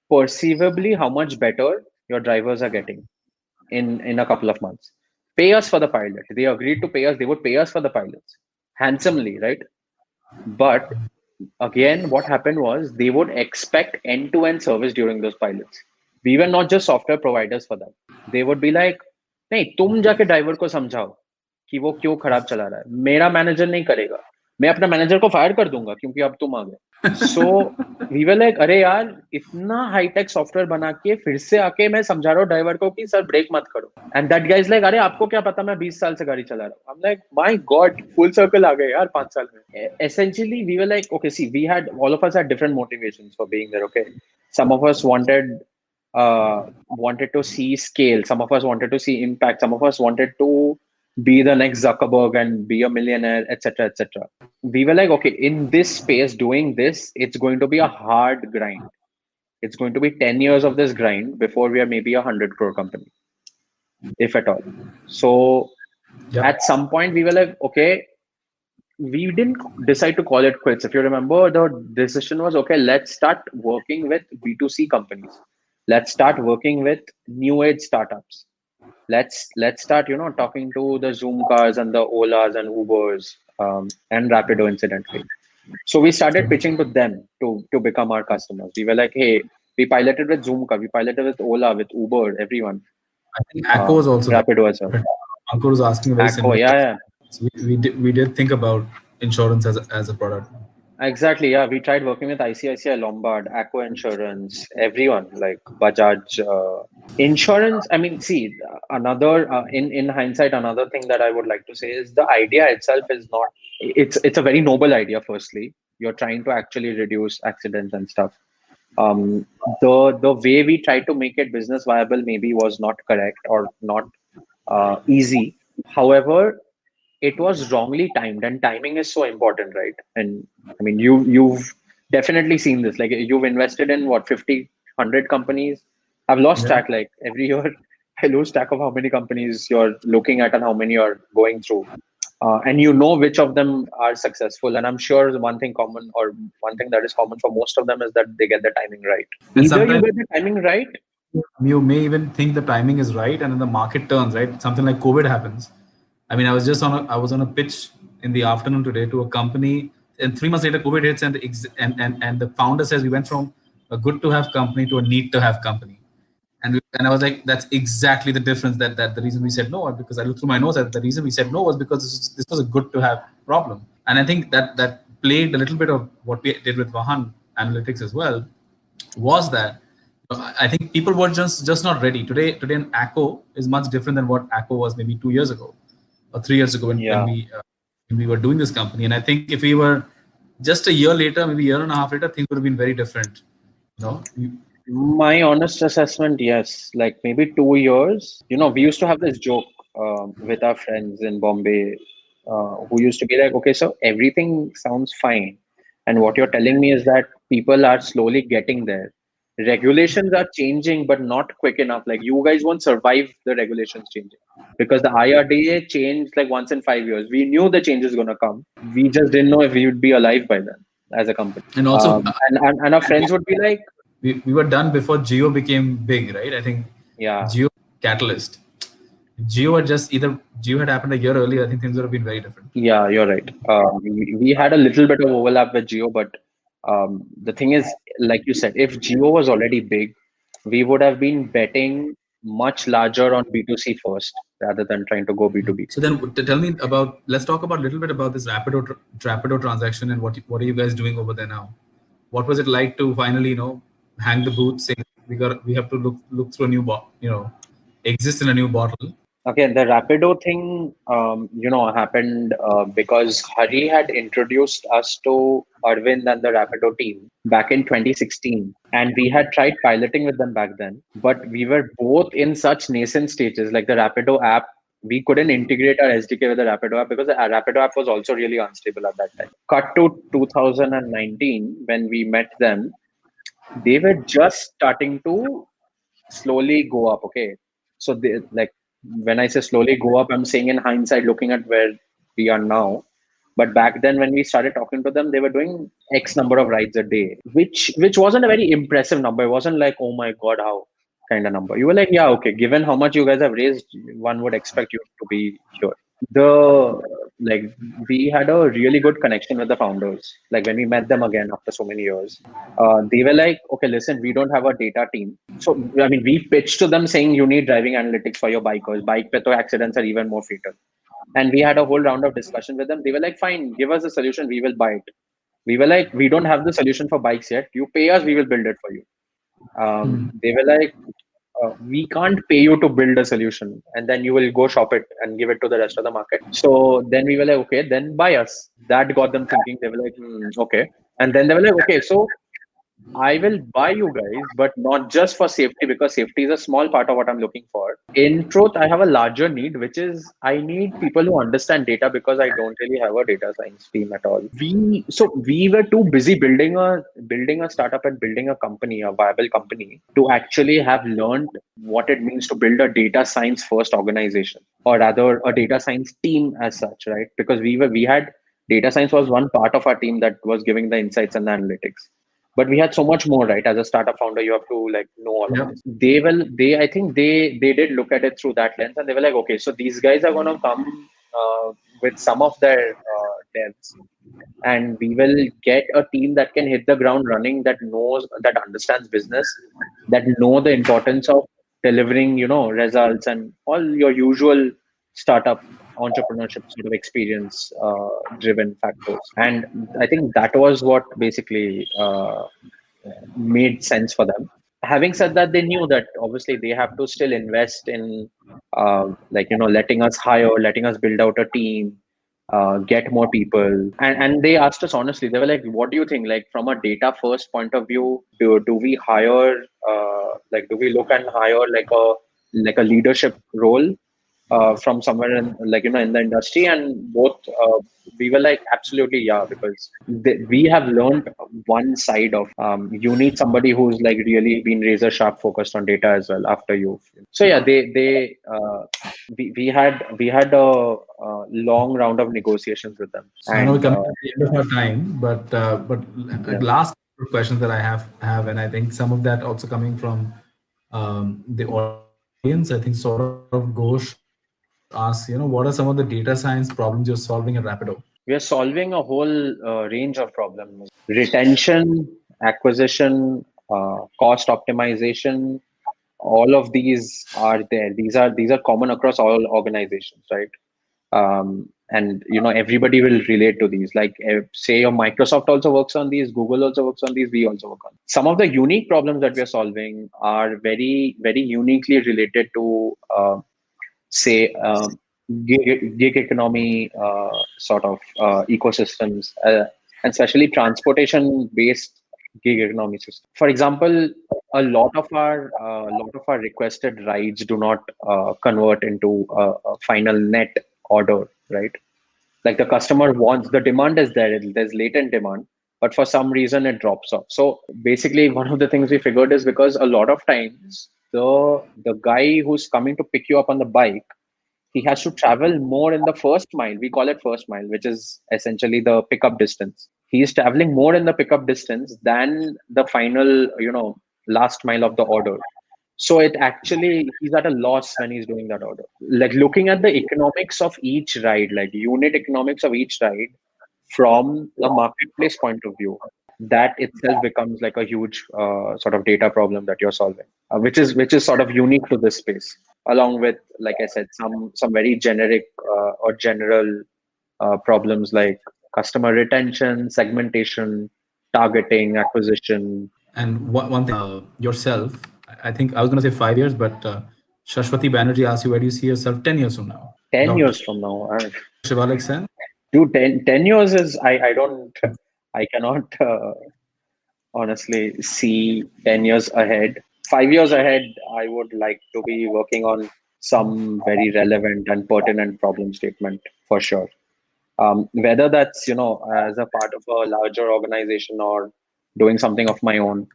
perceivably how much better your drivers are getting in a couple of months. Pay us for the pilot. They agreed to pay us. They would pay us for the pilots handsomely, right? But again, what happened was they would expect end-to-end service during those pilots. We were not just software providers for that. They would be like, नहीं तुम जाके driver को समझाओ कि वो क्यों खराब चला रहा है, मेरा मैनेजर नहीं करेगा, मैं अपना मैनेजर को फायर कर दूंगा क्योंकि अब तुम आ गए. सो वी वर लाइक अरे यार इतना हाईटेक सॉफ्टवेयर बना के फिर से आके मैं समझा रहा हूँ ड्राइवर को कि सर ब्रेक मत करो. एंड दैट गाइज लाइक अरे आपको क्या पता मैं 20 साल से गाड़ी चला रहा हूँ. I am like my god full circle आ गए यार 5 साल में. Essentially we were like okay, see, we had all of us had different motivations for being there. Okay, some of us wanted to see scale, some of us wanted to see impact, some of us wanted to be the next Zuckerberg and be a millionaire, etc., etc. We were like, okay, in this space, doing this, it's going to be a hard grind. It's going to be 10 years of this grind before we are maybe 100 crore company, if at all. So Yeah. at some point, we were like, okay, we didn't decide to call it quits. If you remember, the decision was, okay, let's start working with B2C companies. Let's start working with new age startups. Let's start talking to the Zoom cars and the Olas and Ubers, and Rapido incidentally. So we started pitching to them to become our customers. We were like, hey, we piloted with Zoom car, we piloted with Ola, with Uber, everyone. I think Acco was also there. Rapido as well. Ankur was asking a very Acco, similar yeah, question. yeah. So we did think about insurance as a product. Exactly, yeah. We tried working with ICICI Lombard, Aqua Insurance, everyone like Bajaj Insurance. I mean, see, another in hindsight, another thing that I would like to say is the idea itself is not. It's a very noble idea. Firstly, you're trying to actually reduce accidents and stuff. Um, the way we tried to make it business viable maybe was not correct or not easy. However, it was wrongly timed, and timing is so important, right? And I mean, you've definitely seen this. Like you've invested in what 50, 100 companies. I've lost Yeah. track. Like every year, I lose track of how many companies you're looking at and how many you're going through. And you know which of them are successful. And I'm sure the one thing common, or one thing that is common for most of them, is that they get the timing right. And Either you sometimes get the timing right. you may even think the timing is right, and then the market turns right. Something like COVID happens. I mean, I was on a pitch in the afternoon today to a company, and 3 months later, COVID hits, and and the founder says we went from a good to have company to a need to have company. And I was like, that's exactly the difference. That the reason we said no, because I looked through my notes, that the reason we said no was because this was a good to have problem. And I think that played a little bit of what we did with Vahan Analytics as well, was that I think people were just not ready. Today an ACO is much different than what ACO was maybe 2 years ago or 3 years ago Yeah. when we were doing this company. And I think if we were just a year later, maybe a year and a half later, things would have been very different. You know, My honest assessment, yes. Like maybe 2 years. We used to have this joke with our friends in Bombay who used to be like, okay, so everything sounds fine. And what you're telling me is that people are slowly getting there. Regulations are changing, but not quick enough. Like you guys won't survive the regulations changing because the IRDA changed like once in 5 years. We knew the change is going to come. We just didn't know if we would be alive by then as a company. and also And our friends would be like, we were done before Geo became big, right? I think yeah. Geo catalyst. Geo had just either Geo had happened a year earlier. I think things would have been very different. Yeah, you're right. We had a little bit of overlap with Geo, but the thing is, like you said, if Geo was already big, we would have been betting much larger on B2C first rather than trying to go B2B. So then, tell me about. Let's talk about a little bit about this Rapido transaction and what are you guys doing over there now? What was it like to finally hang the boots, say we have to look through a new exist in a new bottle. Okay, the Rapido thing, happened because Hari had introduced us to Arvind and the Rapido team back in 2016, and we had tried piloting with them back then. But we were both in such nascent stages, like the Rapido app. We couldn't integrate our SDK with the Rapido app because the Rapido app was also really unstable at that time. Cut to 2019 when we met them, they were just starting to slowly go up. Okay, so they like when I say slowly go up, I'm saying in hindsight, looking at where we are now. But back then, when we started talking to them, they were doing X number of rides a day, which wasn't a very impressive number. It wasn't like, oh my god, how kind of number. You were like, yeah, okay, given how much you guys have raised, one would expect you to be here. The like we had a really good connection with the founders. Like when we met them again after so many years, they were like, okay, listen, we don't have a data team. So I mean, we pitched to them saying you need driving analytics for your bikers. Bike pe to accidents are even more fatal. And we had a whole round of discussion with them. They were like, fine, give us a solution, we will buy it. We were like, we don't have the solution for bikes yet. You pay us, we will build it for you. They were like, we can't pay you to build a solution and then you will go shop it and give it to the rest of the market. So then we were like, okay, then buy us. That got them thinking. They were like, okay. And then they were like, okay, so I will buy you guys, but not just for safety, because safety is a small part of what I'm looking for. In truth, I have a larger need, which is I need people who understand data because I don't really have a data science team at all. We were too busy building a startup and building a company, a viable company, to actually have learned what it means to build a data science first organization, or rather a data science team as such, right? Because we had data science was one part of our team that was giving the insights and the analytics, but we had so much more, right? As a startup founder, you have to like know all of Yeah. this. I think they did look at it through that lens, and they were like, okay, so these guys are going to come with some of their devs, and we will get a team that can hit the ground running, that understands business, that know the importance of delivering results and all your usual startup entrepreneurship sort of experience driven factors. And I think that was what basically made sense for them. Having said that, they knew that obviously they have to still invest in letting us hire, letting us build out a team, get more people. And they asked us honestly, they were like, what do you think? Like from a data first point of view, do we hire, like, do we look and hire like a leadership role from somewhere in, like, in the industry? And both, we were like, absolutely, yeah, because we have learned one side of, you need somebody who's like really been razor sharp focused on data as well after you. So yeah, we had a long round of negotiations with them. So I know we're And coming to the end of our time, but yeah. last questions that I have, and I think some of that also coming from the audience. I think sort of Ghosh asks, what are some of the data science problems you're solving at Rapido? We are solving a whole range of problems: retention, acquisition, cost optimization. All of these are there. These are common across all organizations, right? And everybody will relate to these. Like, say your Microsoft also works on these, Google also works on these, we also work on. Some of the unique problems that we are solving are very, very uniquely related to, say, gig economy sort of ecosystems, and especially transportation based gig economy system. For example, a lot of our requested rides do not convert into a final net order, right? Like the customer wants, the demand is there, there's latent demand, but for some reason it drops off. So basically, one of the things we figured is, because a lot of times the guy who's coming to pick you up on the bike, he has to travel more in the first mile. We call it first mile, which is essentially the pickup distance. He is traveling more in the pickup distance than the final, last mile of the order. So it actually, he's at a loss when he's doing that order. Like looking at the economics of each ride, like unit economics of each ride from a marketplace point of view, that itself becomes like a huge sort of data problem that you're solving, which is sort of unique to this space, along with, like I said, some very generic or general problems like customer retention, segmentation, targeting, acquisition. And one thing, yourself, I think I was going to say 5 years, but Shashwati Banerjee asked you, where do you see yourself 10 years from now? 10 Dr. years from now, Shivalik Sen? dude, 10 years is, I don't, I cannot honestly see 10 years ahead. 5 years ahead, I would like to be working on some very relevant and pertinent problem statement for sure. Whether that's, as a part of a larger organization or doing something of my own.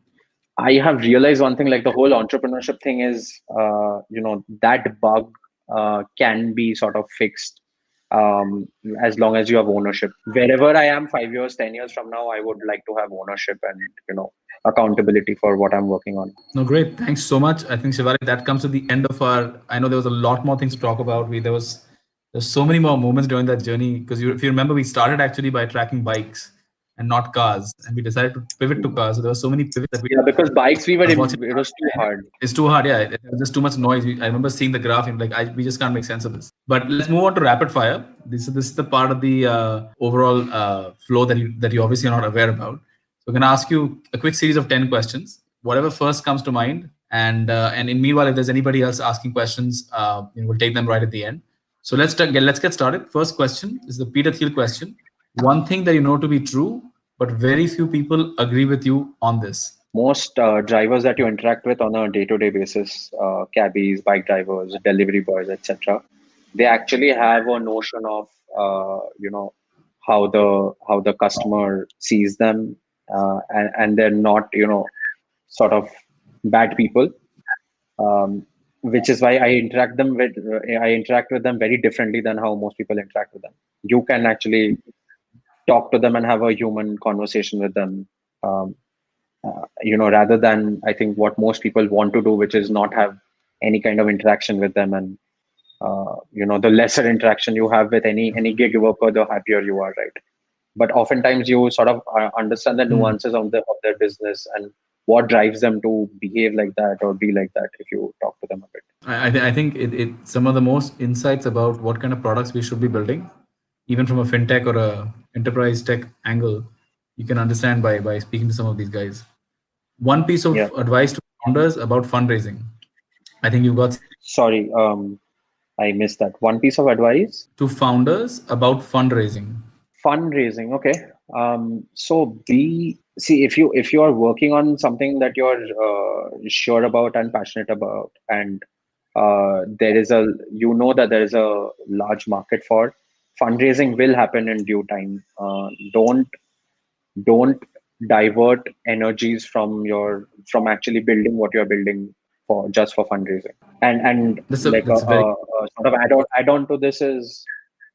I have realized one thing, like the whole entrepreneurship thing is, that bug can be sort of fixed, as long as you have ownership. Wherever I am 5 years, 10 years from now, I would like to have ownership and, accountability for what I'm working on. No, great. Thanks so much. I think Shivalik, that comes to the end of our. I know there was a lot more things to talk about. There's so many more moments during that journey, because if you remember, we started actually by tracking bikes and not cars, and we decided to pivot to cars. So there were so many pivots that we Yeah, because bikes, unfortunately it was too hard. it's too hard. Yeah, there's just too much noise. I remember seeing the graph and like we just can't make sense of this. But let's move on to rapid fire. This is the part of the overall flow that you obviously are not aware about. So I'm going to ask you a quick series of 10 questions, whatever first comes to mind. And in meanwhile, if there's anybody else asking questions, we'll take them right at the end. So let's get started. First question is the Peter Thiel question. One thing that you know to be true, but very few people agree with you on this. Most drivers that you interact with on a day-to-day basis, cabbies, bike drivers, delivery boys, etc., they actually have a notion of, how the customer sees them, and they're not, sort of bad people, which is why I interact with them very differently than how most people interact with them. You can actually talk to them and have a human conversation with them, rather than, I think, what most people want to do, which is not have any kind of interaction with them. And the lesser interaction you have with any gig worker, the happier you are, right? But oftentimes you sort of understand the nuances of their business and what drives them to behave like that or be like that if you talk to them a bit. I think some of the most insights about what kind of products we should be building, even from a fintech or a enterprise tech angle, you can understand by speaking to some of these guys. One piece of Yeah. advice to founders about fundraising. I think you've got. Sorry. I missed that. One piece of advice. to founders about fundraising. Fundraising, okay. So be see if you are working on something that you're sure about and passionate about, and there is a that there is a large market for fundraising will happen in due time. Don't divert energies from actually building what you're building for just for fundraising. And like That's very a sort of add on to this is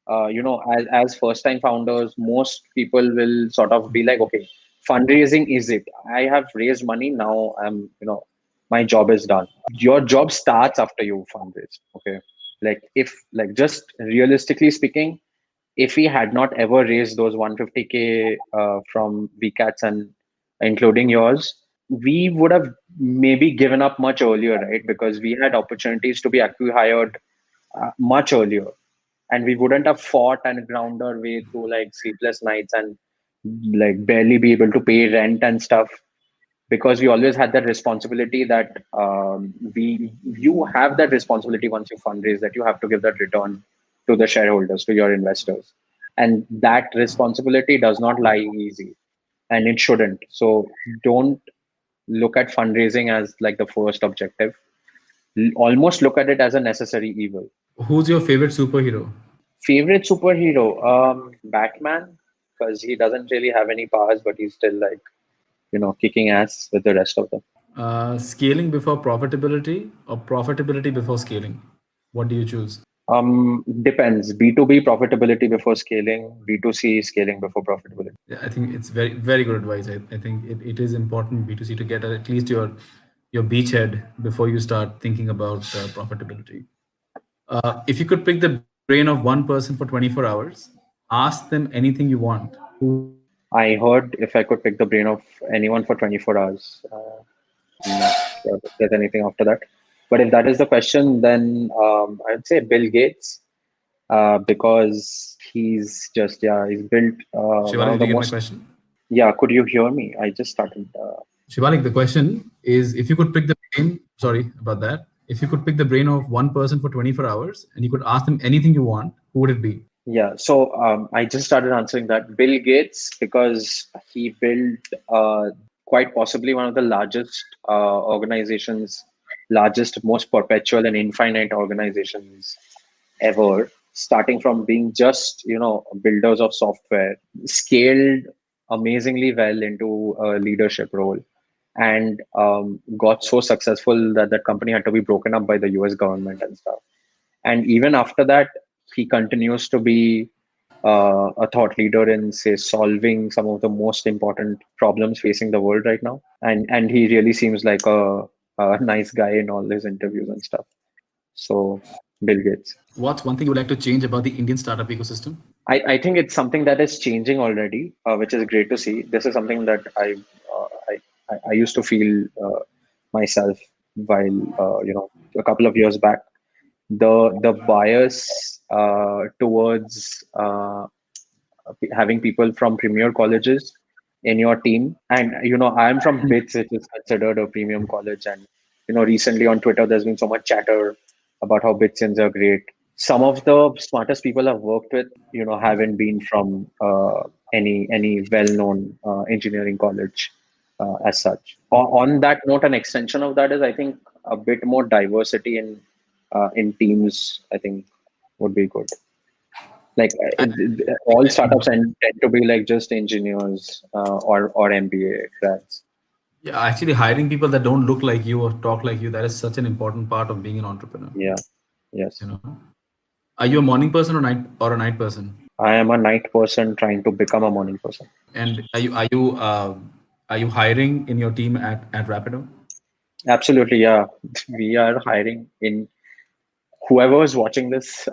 as first time founders, most people will sort of be like, okay, fundraising is it. I have raised money, now my job is done. Your job starts after you fundraise. Okay. Like if like just realistically speaking, if we had not ever raised those 150K from VCATs and including yours, we would have maybe given up much earlier, right? Because we had opportunities to be acqui-hired much earlier, and we wouldn't have fought and ground our way through like sleepless nights and like barely be able to pay rent and stuff, because we always had that responsibility that we you have that responsibility once you fundraise, that you have to give that return to the shareholders, to your investors, and that responsibility does not lie easy, and it shouldn't. So don't look at fundraising as like the first objective. Almost look at it as a necessary evil. Who's your favorite superhero? Favorite superhero? Batman, because he doesn't really have any powers, but he's still like, kicking ass with the rest of them. Scaling before profitability or profitability before scaling? What do you choose? Depends. B2B profitability before scaling, B2C scaling before profitability. Yeah, I think it's very good advice. I think it is important B2C to get at least your beachhead before you start thinking about profitability. If you could pick the brain of one person for 24 hours, ask them anything you want, who would it be? I heard if I could pick the brain of anyone for 24 hours. I'm not sure if there's anything after that. But if that is the question, then I'd say Bill Gates, because he's built one Shivalik, of did the you get my most. question? Yeah, could you hear me? I just started. Shivalik, the question is if you could pick the brain, sorry about that. If you could pick the brain of one person for 24 hours and you could ask them anything you want, who would it be? Yeah, so I just started answering that. Bill Gates, because he built quite possibly one of the largest organizations, largest, most perpetual and infinite organizations ever, starting from being just, builders of software, scaled amazingly well into a leadership role, and got so successful that that company had to be broken up by the US government and stuff. And even after that, he continues to be a thought leader in, say, solving some of the most important problems facing the world right now. And he really seems like a nice guy in all his interviews and stuff. So, Bill Gates. What's one thing you would like to change about the Indian startup ecosystem? I think it's something that is changing already, which is great to see. This is something that I used to feel myself while a couple of years back. The bias towards having people from premier colleges in your team, and I'm from BITS, which is considered a premium college, and recently on Twitter there's been so much chatter about how BITSians are great. Some of the smartest people I've worked with, haven't been from any well-known engineering college as such. On that note, an extension of that is, I think, a bit more diversity in teams, I think, would be good. Like all startups tend to be like just engineers or MBA grads. Yeah, actually, hiring people that don't look like you or talk like you, that is such an important part of being an entrepreneur. Yeah. You Yes. know, are you a morning person or a night person? I am a night person trying to become a morning person. And are you hiring in your team at Rapido? Absolutely. Yeah. We are hiring in whoever is watching this.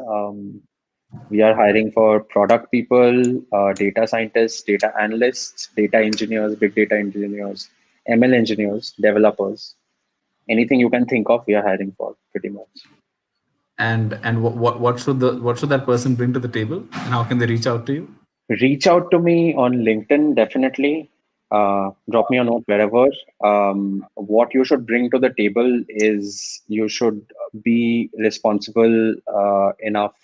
We are hiring for product people, data scientists, data analysts, data engineers, big data engineers, ML engineers, developers. Anything you can think of, we are hiring for pretty much. And what should that person bring to the table? And how can they reach out to you? Reach out to me on LinkedIn, definitely. Drop me a note wherever. What you should bring to the table is you should be responsible enough,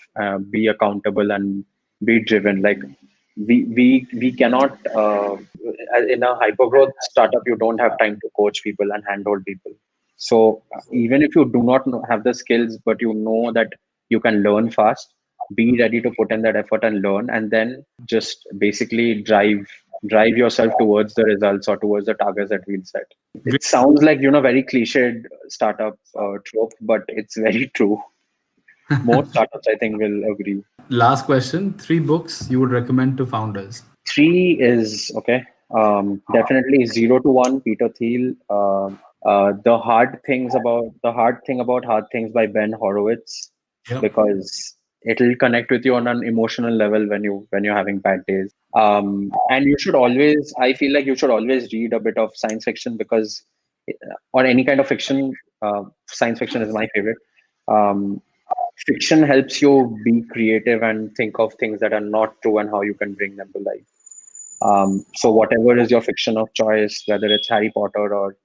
be accountable, and be driven. Like we cannot in a hypergrowth startup, you don't have time to coach people and handhold people. So even if you do not have the skills, but you know that you can learn fast, be ready to put in that effort and learn, and then just basically drive yourself towards the results or towards the targets that we'll set. It sounds like, very cliched startup trope, but it's very true. Most startups, I think, will agree. Last question: three books you would recommend to founders. Three is okay. Definitely Zero to One, Peter Thiel. The hard thing about hard things by Ben Horowitz, Yep. because it'll connect with you on an emotional level when you're having bad days. And you should always, I feel like you should always read a bit of science fiction, because or any kind of fiction. Science fiction is my favorite. Um, Fiction helps you be creative and think of things that are not true and how you can bring them to life. So whatever is your fiction of choice, whether it's Harry Potter or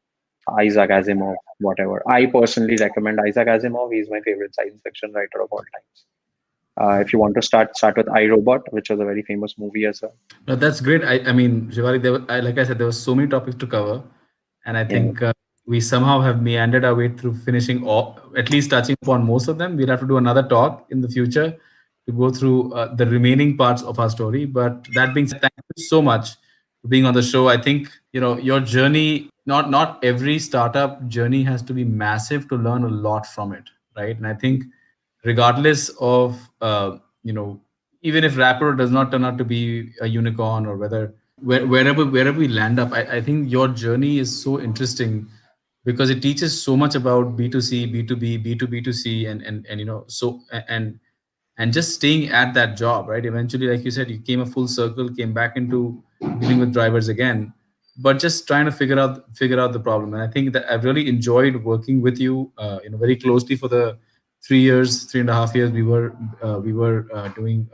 Isaac Asimov, whatever. I personally recommend Isaac Asimov. He's my favorite science fiction writer of all times. If you want to start with I, Robot, which was a very famous movie as well. No, that's great. I mean, Shivalik, like I said, there were so many topics to cover, and I Yeah, think we somehow have meandered our way through finishing all, at least touching upon most of them. We'll have to do another talk in the future to go through the remaining parts of our story. But that being said, thank you so much for being on the show. I think your journey. Not every startup journey has to be massive to learn a lot from it, right? And I think regardless of even if Rapido does not turn out to be a unicorn, or wherever we land up, I think your journey is so interesting because it teaches so much about B2C, B2B, B2B2C, and and just staying at that job, right? Eventually, like you said, you came a full circle, came back into dealing with drivers again, but just trying to figure out the problem. And I think that I've really enjoyed working with you, very closely for the 3 years, 3.5 years we were doing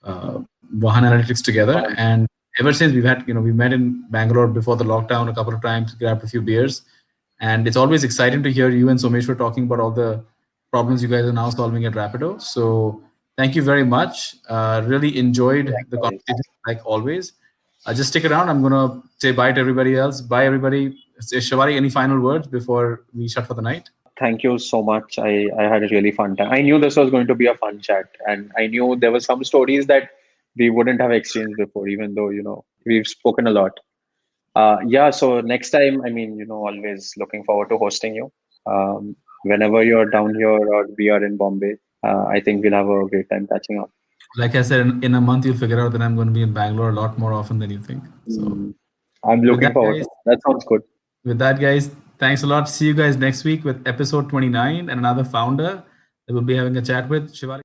Vahanalytics together. And ever since we met in Bangalore before the lockdown a couple of times, grabbed a few beers, and it's always exciting to hear you and Someshwar talking about all the problems you guys are now solving at Rapido. So thank you very much. Really enjoyed the likewise. conversation like always. Just stick around. I'm gonna say bye to everybody else. Bye everybody. Shivalik, any final words before we shut for the night? Thank you so much. I had a really fun time. I knew this was going to be a fun chat, and I knew there were some stories that we wouldn't have exchanged before, even though, we've spoken a lot. Yeah, so next time, I mean, always looking forward to hosting you. Whenever you're down here or we are in Bombay, I think we'll have a great time catching up. Like I said, in a month you'll figure out that I'm going to be in Bangalore a lot more often than you think. So Mm, I'm with looking that, forward guys, to that. That sounds good. thanks a lot. See you guys next week with episode 29 and another founder that we'll be having a chat with, Shivalik.